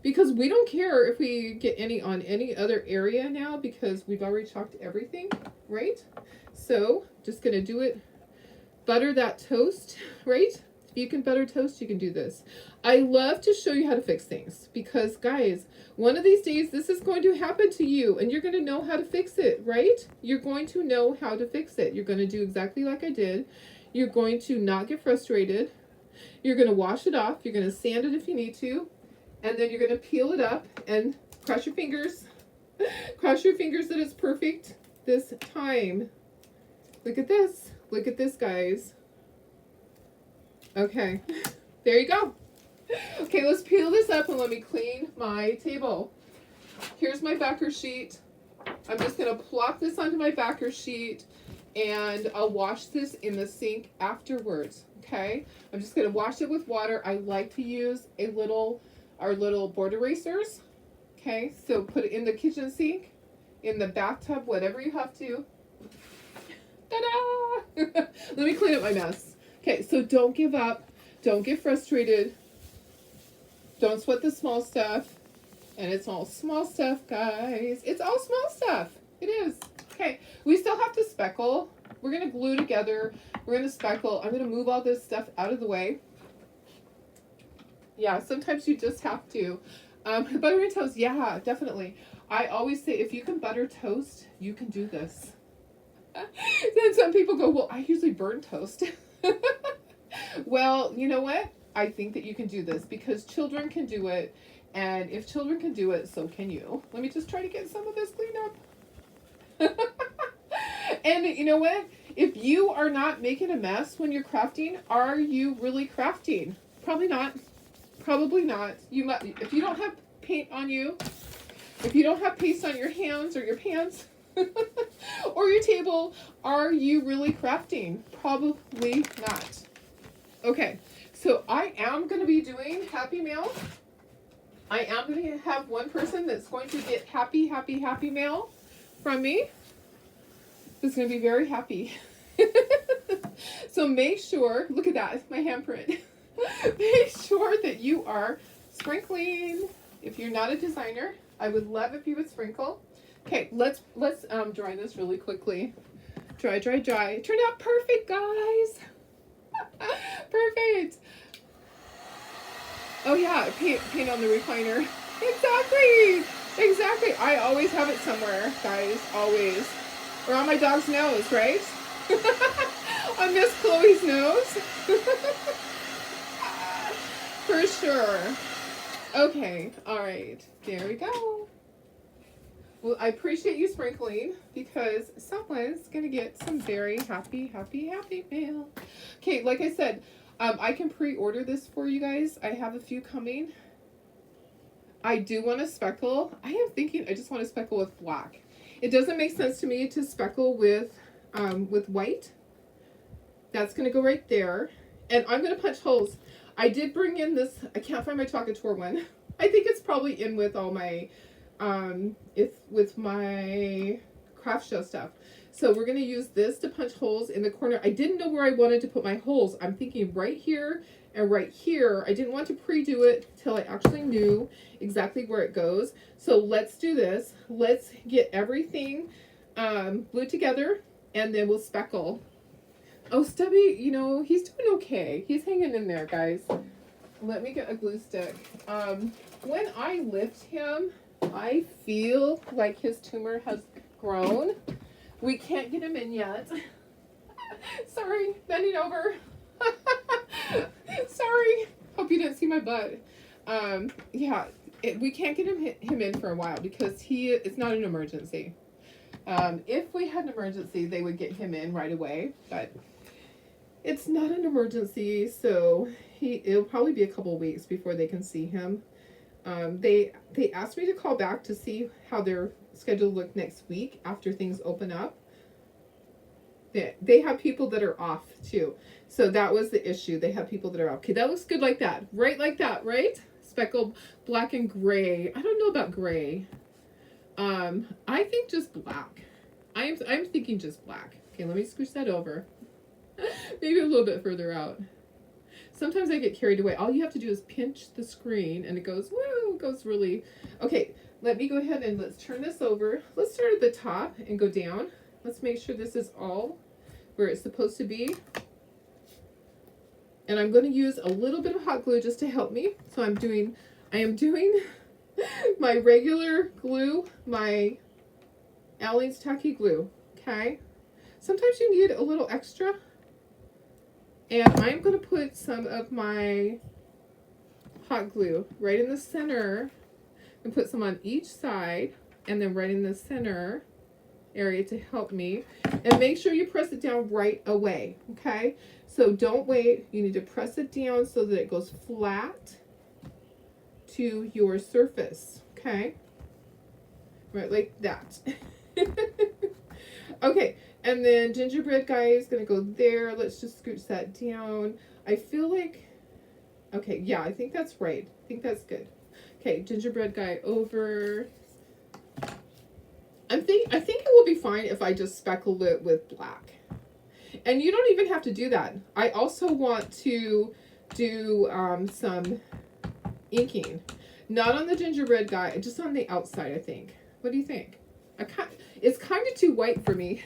Because we don't care if we get any on any other area now because we've already chalked everything, right? So, just going to do it. Butter that toast, right? If you can butter toast, you can do this. I love to show you how to fix things because, guys, one of these days this is going to happen to you and you're going to know how to fix it, right? You're going to know how to fix it. You're going to do exactly like I did. You're going to not get frustrated. You're going to wash it off. You're going to sand it if you need to. And then you're going to peel it up and cross your fingers. Cross your fingers that it's perfect this time. Look at this. Look at this, guys. Okay. There you go. Okay, let's peel this up and let me clean my table. Here's my backer sheet. I'm just going to plop this onto my backer sheet and I'll wash this in the sink afterwards. Okay? I'm just going to wash it with water. I like to use our little board erasers. Okay, so put it in the kitchen sink, in the bathtub, whatever you have to. Ta-da! Let me clean up my mess. Okay, so don't give up. Don't get frustrated. Don't sweat the small stuff. And it's all small stuff, guys. It's all small stuff. It is. Okay, we still have to speckle. We're going to glue together. We're going to speckle. I'm going to move all this stuff out of the way. Yeah, sometimes you just have to. Butter and toast, yeah, definitely. I always say if you can butter toast, you can do this. Then some people go, well, I usually burn toast. Well, you know what? I think that you can do this because children can do it. And if children can do it, so can you. Let me just try to get some of this cleaned up. And you know what? If you are not making a mess when you're crafting, are you really crafting? Probably not. Probably not. If you don't have paint on you, if you don't have paste on your hands or your pants or your table, are you really crafting? Probably not. Okay, so I am going to be doing Happy Mail. I am going to have one person that's going to get Happy Mail from me is going to be very happy. So make sure, look at that, my handprint. Make sure that you are sprinkling. If you're not a designer, I would love if you would sprinkle. Okay, let's dry this really quickly. Dry, dry, dry. It turned out perfect, guys. Perfect. Oh yeah, paint on the recliner. Exactly. I always have it somewhere, guys. Always. Or on my dog's nose, right? On Miss Chloe's nose. For sure. Okay, all right. There we go. Well, I appreciate you sprinkling because someone's going to get some very happy mail. Okay, like I said, I can pre-order this for you guys. I have a few coming. I do want to speckle. I am thinking I just want to speckle with black. It doesn't make sense to me to speckle with white. That's going to go right there. And I'm going to punch holes. I did bring in this, I can't find my Couture one. I think it's probably in with all my, with my craft show stuff. So we're going to use this to punch holes in the corner. I didn't know where I wanted to put my holes. I'm thinking right here and right here. I didn't want to pre-do it till I actually knew exactly where it goes. So let's do this. Let's get everything glued together and then we'll speckle. Oh, Stubby, you know, he's doing okay. He's hanging in there, guys. Let me get a glue stick. When I lift him, I feel like his tumor has grown. We can't get him in yet. Sorry, bending over. Sorry. Hope you didn't see my butt. Yeah, we can't get him in for a while because it's not an emergency. If we had an emergency, they would get him in right away, but it's not an emergency, so it'll probably be a couple of weeks before they can see him. They asked me to call back to see how their schedule looked next week after things open up. They have people that are off too, so that was the issue. They have people that are off. Okay, that looks good like that, right? Like that, right? Speckled black and gray. I don't know about gray. I think just black. I'm thinking just black. Okay, let me scooch that over. Maybe a little bit further out. Sometimes I get carried away. All you have to do is pinch the screen and it goes, woo, it goes really. Okay, let me go ahead and let's turn this over. Let's start at the top and go down. Let's make sure this is all where it's supposed to be. And I'm going to use a little bit of hot glue just to help me. So I am doing my regular glue, my Aleene's Tacky Glue, okay? Sometimes you need a little extra. And I'm going to put some of my hot glue right in the center and put some on each side and then right in the center area to help me. And make sure you press it down right away, okay? So don't wait. You need to press it down so that it goes flat to your surface, okay? Right, like that. Okay, and then gingerbread guy is gonna go there. Let's just scooch that down. I feel like, okay, yeah, I think that's right. I think that's good. Okay, gingerbread guy over. I think it will be fine if I just speckle it with black. And you don't even have to do that. I also want to do some inking. Not on the gingerbread guy, just on the outside, I think. What do you think? It's kind of too white for me.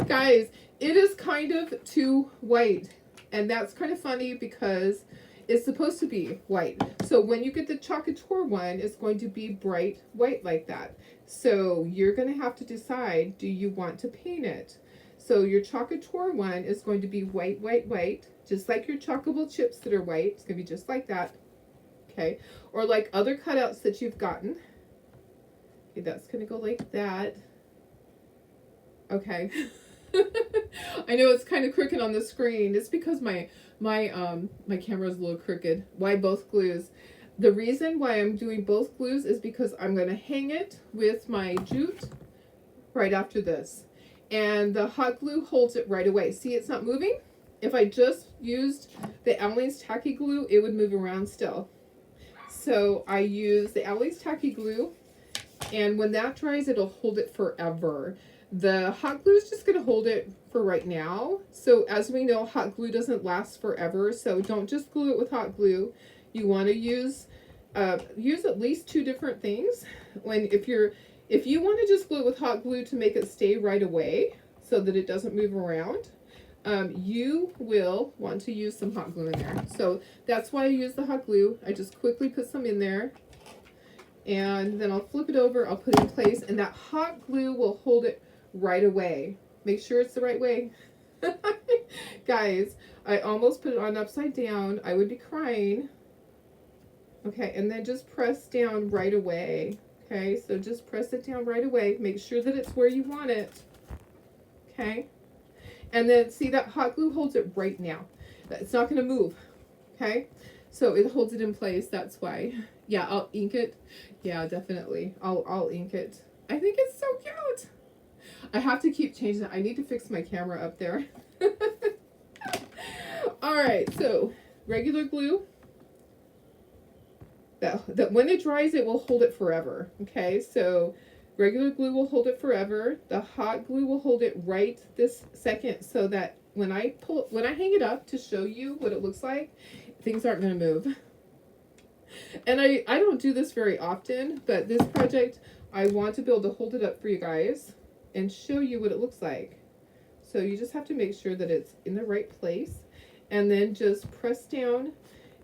Guys, it is kind of too white. And that's kind of funny because it's supposed to be white. So when you get the Couture one, it's going to be bright white like that. So you're going to have to decide, do you want to paint it? So your Couture one is going to be white, white, white. Just like your Chockable chips that are white. It's going to be just like that. Okay. Or like other cutouts that you've gotten. Okay, that's going to go like that. Okay. I know it's kind of crooked on the screen. It's because my camera is a little crooked. Why both glues? The reason why I'm doing both glues is because I'm going to hang it with my jute right after this. And the hot glue holds it right away. See, it's not moving. If I just used the Aleene's Tacky Glue, it would move around still. So I use the Aleene's Tacky Glue And when that dries, it'll hold it forever. The hot glue is just going to hold it for right now. So as we know, hot glue doesn't last forever. So don't just glue it with hot glue. You want to use at least 2 different things. If you want to just glue it with hot glue to make it stay right away so that it doesn't move around, you will want to use some hot glue in there. So that's why I use the hot glue. I just quickly put some in there, and then I'll flip it over, I'll put it in place, and that hot glue will hold it right away. Make sure it's the right way. Guys, I almost put it on upside down. I would be crying. Okay, and then just press down right away. Okay, so just press it down right away. Make sure that it's where you want it. Okay, and then see that hot glue holds it right now. It's not going to move. Okay, so it holds it in place. That's why. Yeah, I'll ink it. Yeah, definitely. I'll ink it. I think it's so cute. I have to keep changing it. I need to fix my camera up there. All right, so regular glue. That when it dries, it will hold it forever. Okay, so regular glue will hold it forever. The hot glue will hold it right this second, so that when I hang it up to show you what it looks like, things aren't going to move. And I don't do this very often, but this project, I want to be able to hold it up for you guys and show you what it looks like. So you just have to make sure that it's in the right place, and then just press down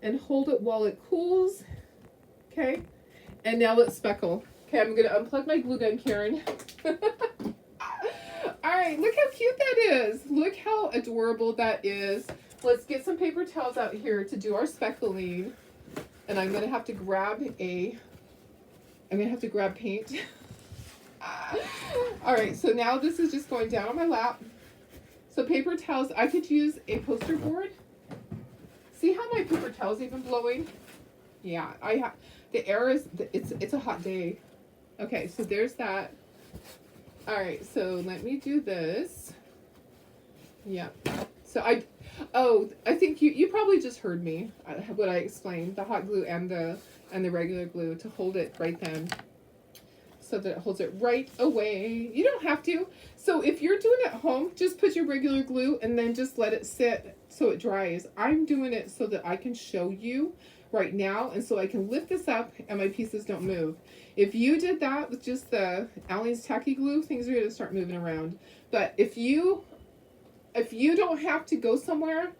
and hold it while it cools. Okay, and now let's speckle. Okay, I'm gonna unplug my glue gun, Karen. All right, look how cute that is. Look how adorable that is. Let's get some paper towels out here to do our speckling. And I'm gonna have to grab paint. All right, so now this is just going down on my lap. So paper towels, I could use a poster board. See how my paper towel's even blowing? Yeah, the air is, it's a hot day. Okay, so there's that. All right, so let me do this. Yeah, so I think you probably just heard me, what I explained, the hot glue and the regular glue to hold it right then, so that it holds it right away. You don't have to. So if you're doing it at home, just put your regular glue and then just let it sit so it dries. I'm doing it so that I can show you right now, and so I can lift this up and my pieces don't move. If you did that with just the Aleene's tacky glue, things are going to start moving around. But if you don't have to go somewhere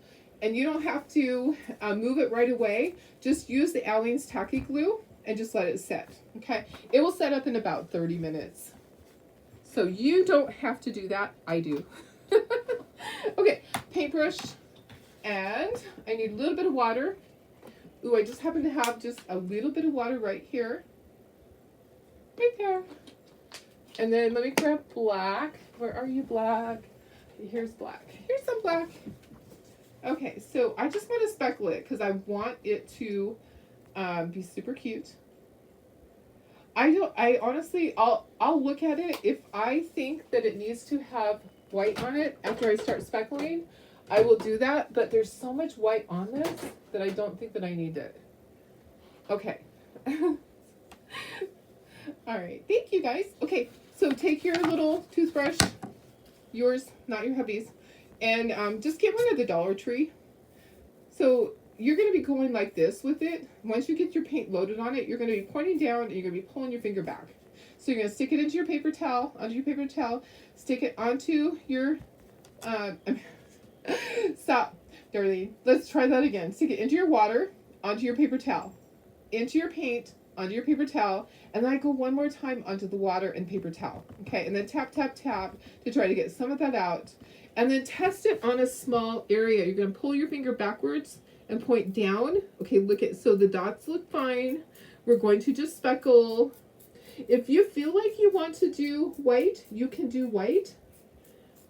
and you don't have to move it right away, just use the Aleene's tacky glue and just let it set. Okay, it will set up in about 30 minutes. So you don't have to do that. I do. Okay, paintbrush, and I need a little bit of water. Ooh, I just happen to have just a little bit of water right here. Right there. And then let me grab black. Where are you, black? Here's black. Here's some black. Okay, so I just want to speckle it because I want it to be super cute. I honestly, I'll look at it. If I think that it needs to have white on it after I start speckling, I will do that, but there's so much white on this that I don't think that I need it. Okay. All right, thank you guys. Okay, so take your little toothbrush, yours, not your hubby's, and just get one at the Dollar Tree. So you're going to be going like this with it. Once you get your paint loaded on it, you're going to be pointing down and you're going to be pulling your finger back. So you're going to stick it into your paper towel, stick it onto your, stop, Darlene. Let's try that again. Stick it into your water, onto your paper towel, into your paint, onto your paper towel, and then I go one more time onto the water and paper towel. Okay, and then tap, tap, tap to try to get some of that out. And then test it on a small area. You're going to pull your finger backwards and point down. Okay, look at, so the dots look fine. We're going to just speckle. If you feel like you want to do white, you can do white.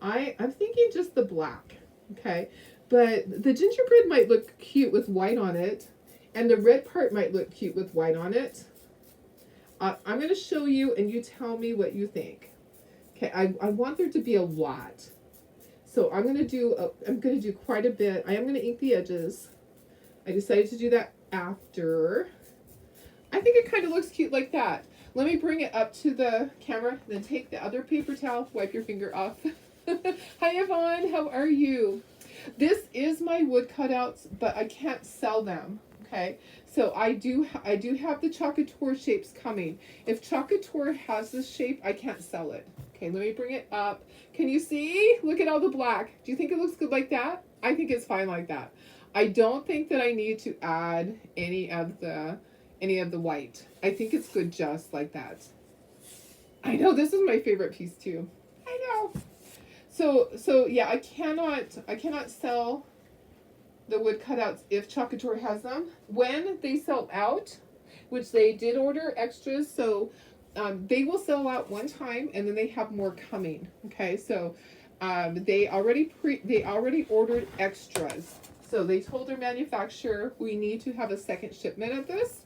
I'm thinking just the black. Okay, but the gingerbread might look cute with white on it, and the red part might look cute with white on it. I'm going to show you, and you tell me what you think. Okay, I want there to be a lot, so I'm going to do quite a bit. I am going to ink the edges. I decided to do that after. I think it kind of looks cute like that. Let me bring it up to the camera, then take the other paper towel, wipe your finger off. Hi, Yvonne. How are you? This is my wood cutouts, but I can't sell them. Okay, so I do have the Couture shapes coming. If Couture has this shape, I can't sell it. Okay, let me bring it up. Can you see? Look at all the black. Do you think it looks good like that? I think it's fine like that. I don't think that I need to add any of the white. I think it's good just like that. I know, this is my favorite piece too. I know. So yeah, I cannot sell the wood cutouts if Couture has them. When they sell out, which they did order extras, so they will sell out one time and then they have more coming. Okay, so they already ordered extras. So they told their manufacturer, we need to have a second shipment of this.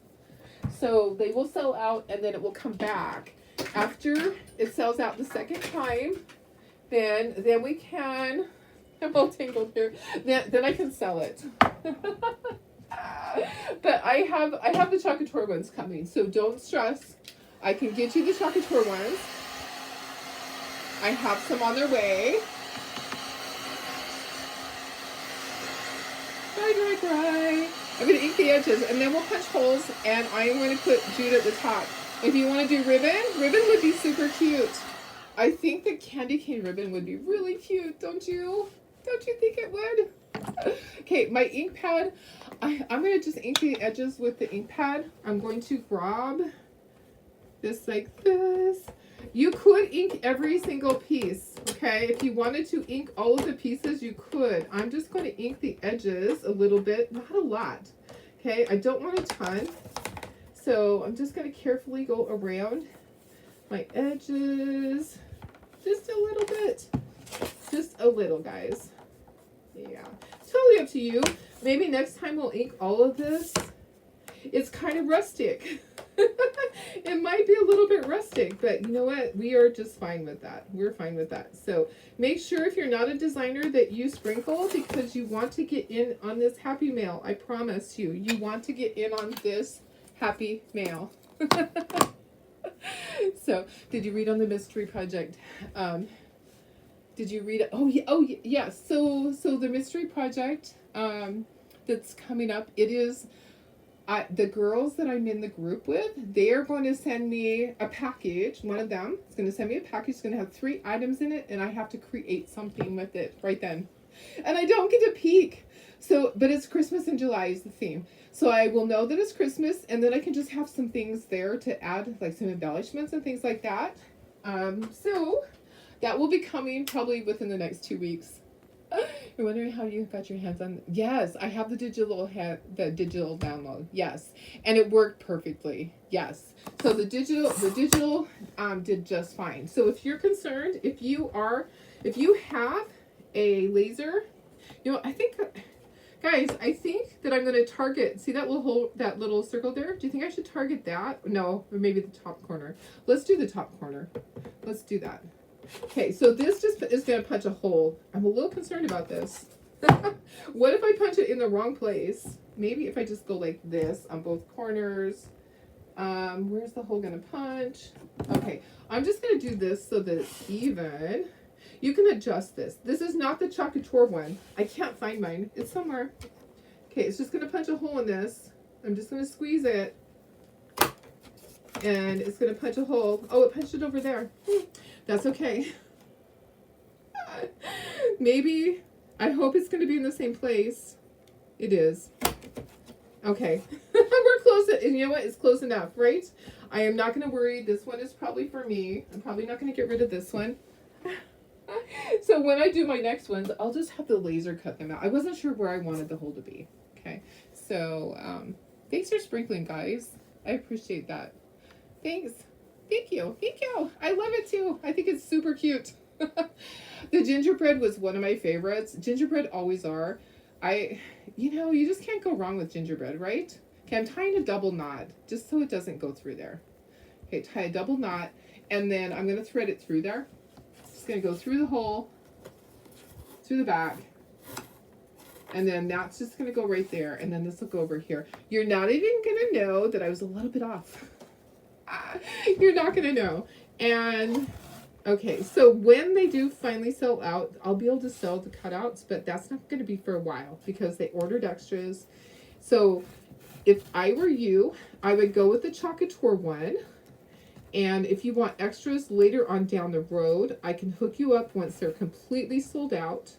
So they will sell out and then it will come back. After it sells out the second time, then we can, I'm all tangled here, then I can sell it. But I have the Couture ones coming, so don't stress. I can get you the Couture ones. I have some on their way. Dry. I'm going to ink the edges, and then we'll punch holes, and I'm going to put jute at the top. If you want to do ribbon would be super cute. I think the candy cane ribbon would be really cute, don't you? Don't you think it would? Okay, my ink pad, I'm going to just ink the edges with the ink pad. I'm going to grab this like this. You could ink every single piece, okay? If you wanted to ink all of the pieces, you could. I'm just going to ink the edges a little bit, not a lot, okay? I don't want a ton, so I'm just going to carefully go around my edges, just a little bit, just a little, guys. Yeah, totally up to you. Maybe next time we'll ink all of this. It's kind of rustic. It might be a little bit rustic, but you know what? We are just fine with that. We're fine with that. So make sure if you're not a designer that you sprinkle, because you want to get in on this happy mail. I promise you, you want to get in on this happy mail. So did you read on the mystery project? Did you read it? Oh yeah. So the mystery project that's coming up, it is the girls that I'm in the group with, they are going to send me a package. One of them is going to send me a package. It's going to have 3 items in it, and I have to create something with it right then. And I don't get to peek. So, but it's Christmas in July is the theme. So I will know that it's Christmas, and then I can just have some things there to add, like some embellishments and things like that. So that will be coming probably within the next 2 weeks. You're wondering how you got your hands on. Yes, I have the digital download. Yes, and it worked perfectly. Yes, so the digital did just fine. So if you're concerned, if you have a laser, you know, I think, guys, I think that I'm going to target. See that little circle there? Do you think I should target that? No, or maybe the top corner. Let's do the top corner. Let's do that. Okay, so this just is going to punch a hole. I'm a little concerned about this. What if I punch it in the wrong place? Maybe if I just go like this on both corners. Where's the hole going to punch? Okay, I'm just going to do this so that it's even. You can adjust this. This is not the Couture one. I can't find mine. It's somewhere. Okay, it's just going to punch a hole in this. I'm just going to squeeze it. And it's going to punch a hole. Oh, it punched it over there. That's okay. Maybe, I hope it's going to be in the same place. It is. Okay. We're close. And you know what? It's close enough, right? I am not going to worry. This one is probably for me. I'm probably not going to get rid of this one. So when I do my next ones, I'll just have the laser cut them out. I wasn't sure where I wanted the hole to be. Okay. So, thanks for sprinkling, guys. I appreciate that. Thanks. Thank you. Thank you. I love it too. I think it's super cute. The gingerbread was one of my favorites. Gingerbread always are. You just can't go wrong with gingerbread, right? Okay, I'm tying a double knot just so it doesn't go through there. Okay, tie a double knot, and then I'm going to thread it through there. Just going to go through the hole, through the back, and then that's just going to go right there, and then this will go over here. You're not even going to know that I was a little bit off. You're not going to know. And okay, so when they do finally sell out, I'll be able to sell the cutouts, but that's not going to be for a while because they ordered extras. So if I were you, I would go with the Couture one. And if you want extras later on down the road, I can hook you up once they're completely sold out.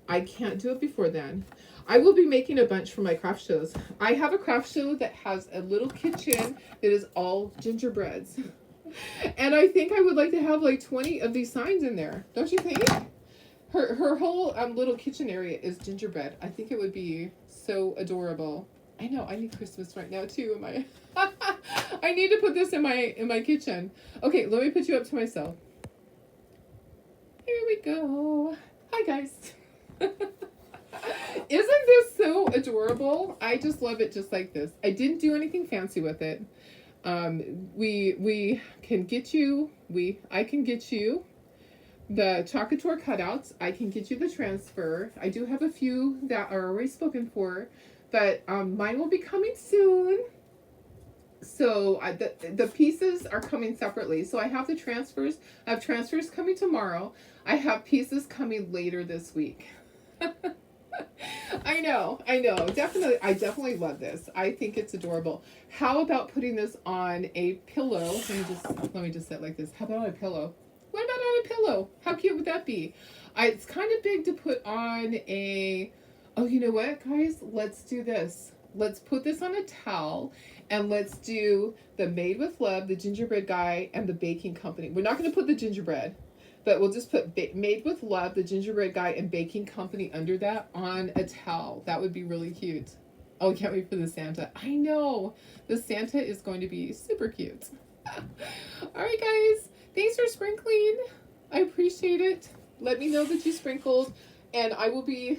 I can't do it before then. I will be making a bunch for my craft shows. I have a craft show that has a little kitchen that is all gingerbreads. And I think I would like to have like 20 of these signs in there. Don't you think? Her whole little kitchen area is gingerbread. I think it would be so adorable. I know, I need Christmas right now too. In my I need to put this in my kitchen. Okay, let me put you up to myself. Here we go. Hi guys. Isn't this so adorable? I just love it just like this. I didn't do anything fancy with it. We can get you, I can get you the Couture cutouts. I can get you the transfer. I do have a few that are already spoken for, but mine will be coming soon. So the pieces are coming separately. So I have the transfers. I have transfers coming tomorrow. I have pieces coming later this week. I know. Definitely, I definitely love this. I think it's adorable. How about putting this on a pillow? Let me just sit like this. How about on a pillow? What about on a pillow? How cute would that be? It's kind of big to put on a. Oh, you know what, guys? Let's do this. Let's put this on a towel, and let's do the Made with Love, the gingerbread guy, and the baking company. We're not going to put the gingerbread. But we'll just put Made with Love, the gingerbread guy, and baking company under that on a towel. That would be really cute. Oh, can't wait for the Santa. I know. The Santa is going to be super cute. All right, guys. Thanks for sprinkling. I appreciate it. Let me know that you sprinkled. And I'll be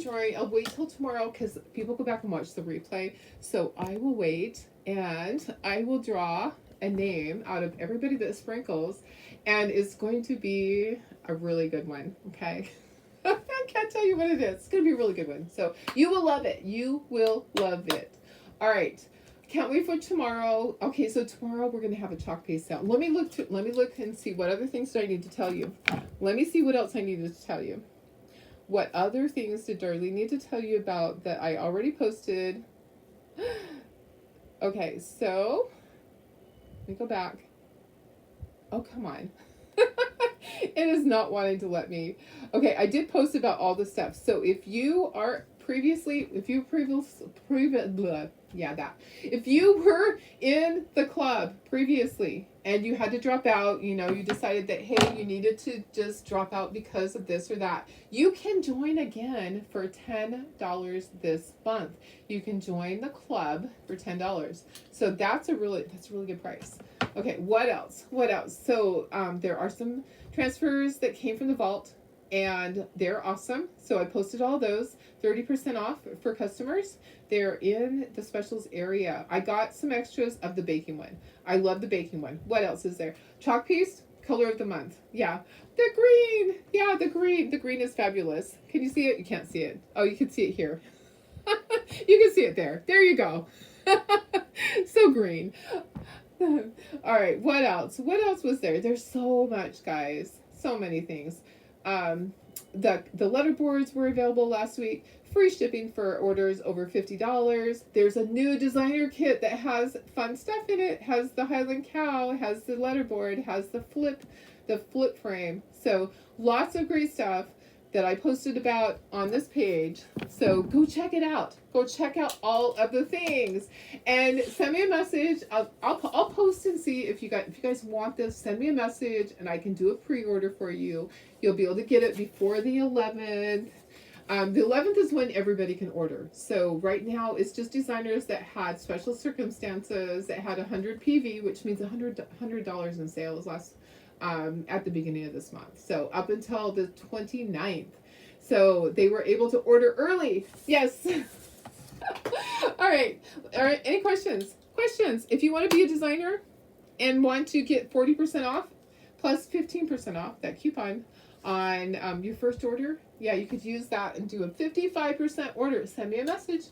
drawing. I'll wait till tomorrow because people go back and watch the replay. So I will wait and I will draw a name out of everybody that sprinkles. And it's going to be a really good one, okay? I can't tell you what it is. It's going to be a really good one. So you will love it. You will love it. All right. Can't wait for tomorrow. Okay, so tomorrow we're going to have a chalk paste out. Let me look and see what other things do I need to tell you. Let me see what else I needed to tell you. What other things did Darlene need to tell you about that I already posted? Okay, so let me go back. Oh, come on. It is not wanting to let me. Okay, I did post about all the stuff. So if you were in the club previously and you had to drop out, you decided that, hey, you needed to just drop out because of this or that, you can join again for $10 this month. You can join the club for $10. So that's a really good price. Okay, what else? So there are some transfers that came from the vault, and they're awesome. So I posted all those, 30% off for customers. They're in the specials area. I got some extras of the baking one. I love the baking one. What else is there? Chalk piece, color of the month. Yeah, the green. Yeah, the green. The green is fabulous. Can you see it? You can't see it. Oh, you can see it here. You can see it there. There you go. So green. All right, what else? What else was there? There's so much, guys. So many things. The letter boards were available last week. Free shipping for orders over $50. There's a new designer kit that has fun stuff in it. Has the Highland Cow, has the letter board, has the flip frame. So lots of great stuff that I posted about on this page. So go check it out. Go check out all of the things and send me a message. I'll post and see if you guys want this. Send me a message and I can do a pre-order for you. You'll be able to get it before the 11th. The 11th is when everybody can order. So right now it's just designers that had special circumstances that had 100 PV, which means $100 in sales at the beginning of this month. So up until the 29th. So they were able to order early. Yes. All right. Any questions? If you want to be a designer and want to get 40% off plus 15% off, that coupon on your first order, yeah, you could use that and do a 55% order. Send me a message.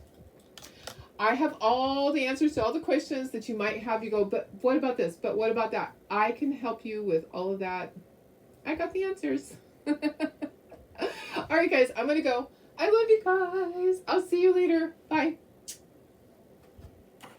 I have all the answers to all the questions that you might have. You go, but what about this? But what about that? I can help you with all of that. I got the answers. All right, guys, I'm going to go. I love you guys. I'll see you later. Bye.